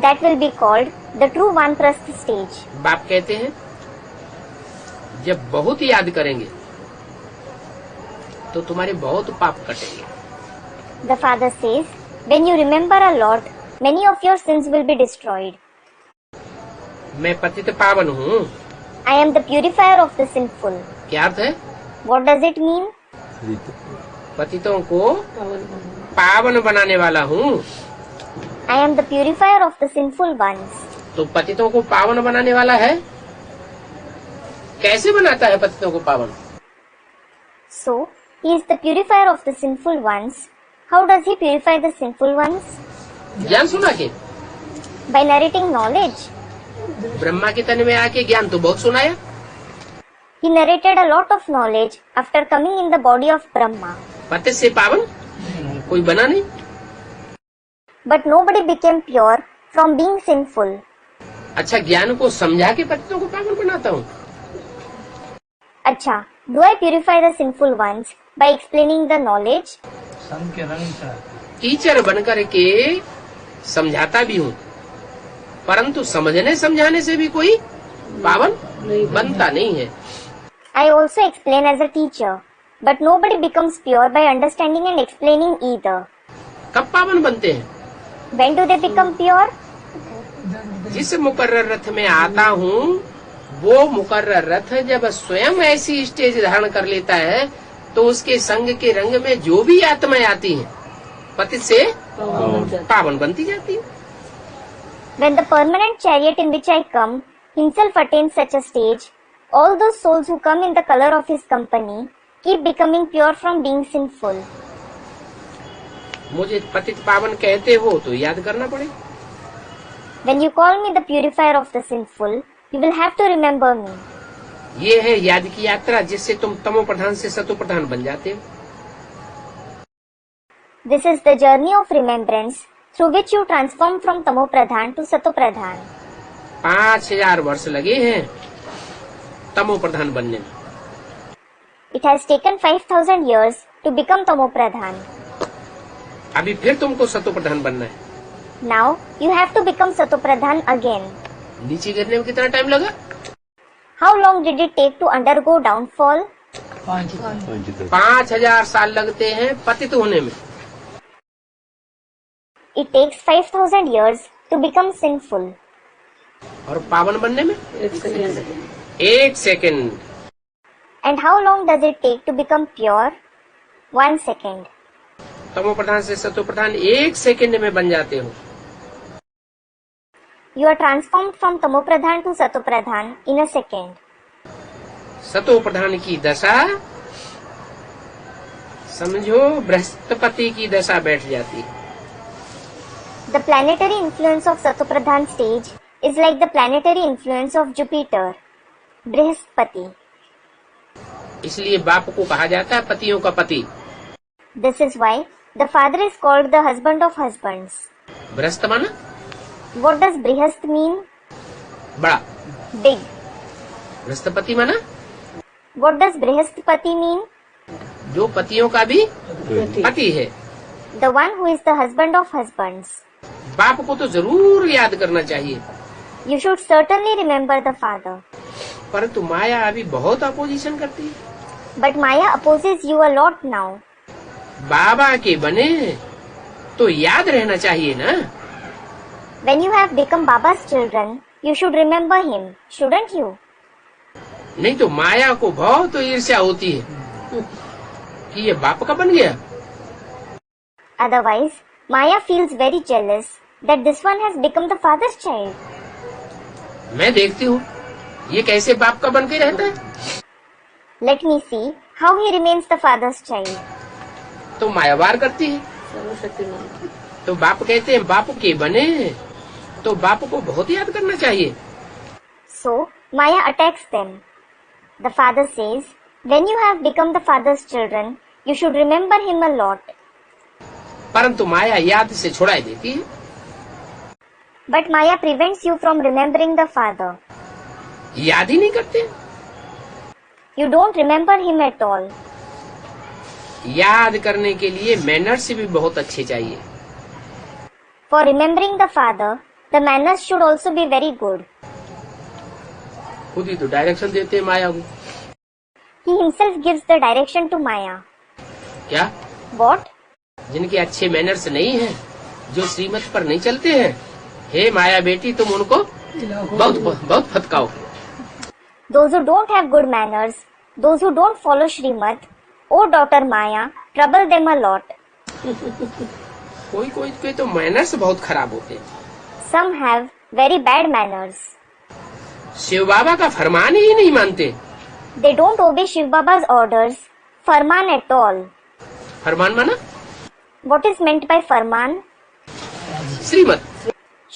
That will be called the true Vanprastha stage. बाप कहते हैं जब बहुत याद करेंगे तो तुम्हारे बहुत पाप कटेंगे। The father says, when you remember a lot, many of your sins will be destroyed. मैं पतित पावन हूँ। I am the purifier of the sinful. क्या अर्थ है? What does it mean? पतितों को पावन बनाने वाला हूँ। I am the purifier of the sinful ones. तो पतितों को पावन बनाने वाला है। कैसे बनाता है पतितों को पावन? So, he is the purifier of the sinful ones. How does he purify the sinful ones? ज्ञान सुना के By narrating knowledge. ब्रह्मा के तन में आके ज्ञान तो बहुत सुनाया। He narrated a lot of knowledge after coming in the body of Brahma. पतित से पावन कोई बना नहीं। But nobody became pure from being sinful. अच्छा ज्ञान को समझा के पतितों को पावन बनाता हूँ। अच्छा, do I purify the sinful ones by explaining the knowledge? सन के रंग से टीचर बनकर के समझाता भी हूँ परंतु समझने समझाने से भी कोई पावन बनता नहीं है। I also explain as a teacher, but nobody becomes pure by understanding and explaining either. कब पावन बनते हैं? When do they become pure? जिस मुकर्रर रथ में आता हूँ वो मुकर्रर रथ जब स्वयं ऐसी स्टेज धारण कर लेता है तो उसके संग के रंग में जो भी आत्माएं आती हैं पतित से पावन बनती जाती है। When the permanent chariot in which I come himself attains such a stage, all those souls who come in the color of his company keep becoming pure from being sinful. मुझे पतित पावन कहते हो तो याद करना पड़ेगा। When you call me the purifier of the sinful, you will have to remember me. ये है याद की यात्रा जिससे तुम तमो प्रधान से सतो प्रधान बन जाते हो। This is the journey of remembrance through which you transform from Tamo Pradhan to Sato Pradhan. 5000 वर्ष लगे हैं तमो प्रधान बनने में। It has taken 5000 years to become Tamo Pradhan. अभी फिर तुमको सतो प्रधान बनना है। Now you have to become Sato Pradhan again. नीचे गिरने में कितना टाइम लगा? How long did it take to undergo downfall? 5000 साल लगते हैं पतित होने में। It takes 5000 years to become sinful. और पावन बनने में 1 second. And how long does it take to become pure? 1 second. तमो प्रधान से सतो प्रधान 1 सेकंड में बन जाते हो। You are transformed from Tamo Pradhan to Sato Pradhan in a second. सतो प्रधान की दशा समझो बृहस्पति की दशा बैठ जाती है। The planetary influence of Sato Pradhan stage is like the planetary influence of Jupiter, Brihaspati. इसलिए बाप को कहा जाता है पतियों का पति। This is why the father is called the husband of husbands. Brihaspati माना What does Brihast mean? बड़ा। Big. बृहस्पति माना What does Brihaspati mean? जो पतियों का भी पति है। The one who is the husband of husbands. बाप को तो जरूर याद करना चाहिए, You should certainly remember the father. परंतु माया अभी बहुत अपोजिशन करती है। But Maya opposes you a lot now. बाबा के बने तो याद रहना चाहिए ना। When you have become Baba's children, you should remember him, shouldn't you? नहीं तो माया को बहुत ईर्ष्या होती है कि ये बाप का बन गया। Otherwise, Maya feels very jealous that this one has become the father's child. मैं देखती हूँ ये कैसे बाप का बन के रहता है। Let me see how he remains the father's child. तो मायावार करती है। सर्वशक्तिमान। तो बाप कहते हैं बाप के बने तो बाप को बहुत याद करना चाहिए। So, Maya attacks them. The father says, when you have become the father's children, you should remember him a lot. परंतु माया याद से छुड़ा देती है। But Maya prevents you from remembering the father. याद ही नहीं करते। You don't remember him at all. याद करने के लिए मैनर्स भी बहुत अच्छे चाहिए। For remembering the father, the manners should also be very good. खुद ही तो डायरेक्शन देते हैं माया को। He himself gives the direction to Maya. क्या? What? जिनके अच्छे मैनर्स नहीं हैं, जो श्रीमत पर नहीं चलते हैं, हे माया बेटी तुम उनको बहुत बहुत फटकाओ। Those who don't have good manners, those who don't follow Srimad, oh daughter Maya, trouble them a lot. कोई कोई के तो मैनर्स बहुत खराब होते हैं। Some have very bad manners. Shiv बाबा का फरमान ही नहीं मानते। They don't obey Shiv Baba's orders, farman at all. फरमान माना What is meant by farman? Shrimad.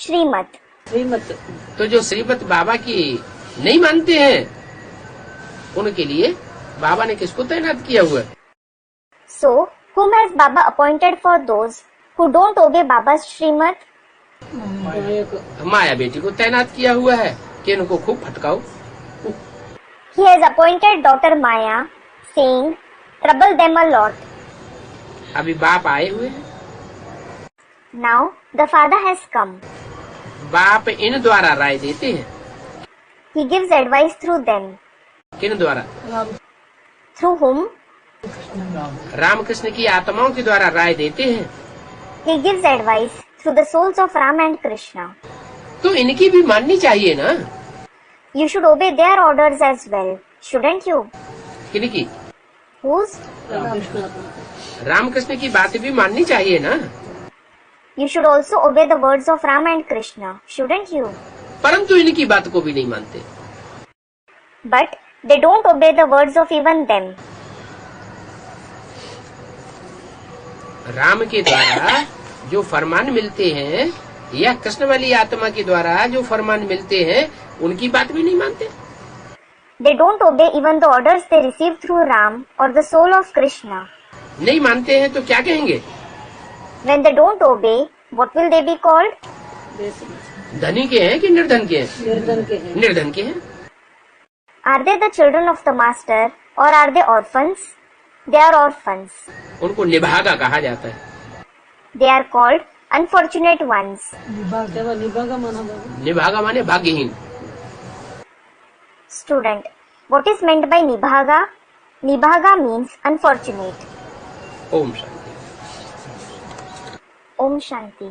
Srimad. श्रीमत। तो जो श्रीमत बाबा की नहीं मानते हैं, उनके लिए बाबा ने किसको तैनात किया हुआ है? So, whom has Baba appointed for those who don't obey Baba's Srimad? माया को। माया बेटी को तैनात किया हुआ है कि इनको खूब फटकाओ। He has appointed daughter Maya, saying, trouble them a lot. अभी बाप आए हुए हैं। Now, the father has come. बाप इन द्वारा राय देते हैं। He gives advice through them. किन द्वारा? Through whom? रामकृष्ण की आत्माओं के द्वारा राय देते हैं। He gives advice through the souls of Ram and Krishna. तो इनकी भी माननी चाहिए ना। You should obey their orders as well, shouldn't you? किनकी? Whose? रामकृष्ण। रामकृष्ण की बात भी माननी चाहिए ना। You should also obey the words of Ram and Krishna, shouldn't you? परंतु इनकी बात को भी नहीं मानते। But they don't obey the words of even them. Ram के द्वारा जो फरमान मिलते हैं या कृष्ण वाली आत्मा के द्वारा जो फरमान मिलते हैं, उनकी बात भी नहीं मानते। They don't obey even the orders they receive through Ram or the soul of Krishna. नहीं मानते हैं तो क्या कहेंगे? When they don't obey, what will they be called? धनी के हैं कि निर्धन के हैं? निर्धन के हैं। निर्धन के हैं। Are they the children of the master or are they orphans? They are orphans. उनको निभागा कहा जाता है। They are called unfortunate ones. निभागा माना बाबा। निभागा माने भाग्यहीन। Student, what is meant by Nibhaga? Nibhaga means unfortunate. Om Shanti. Om Shanti.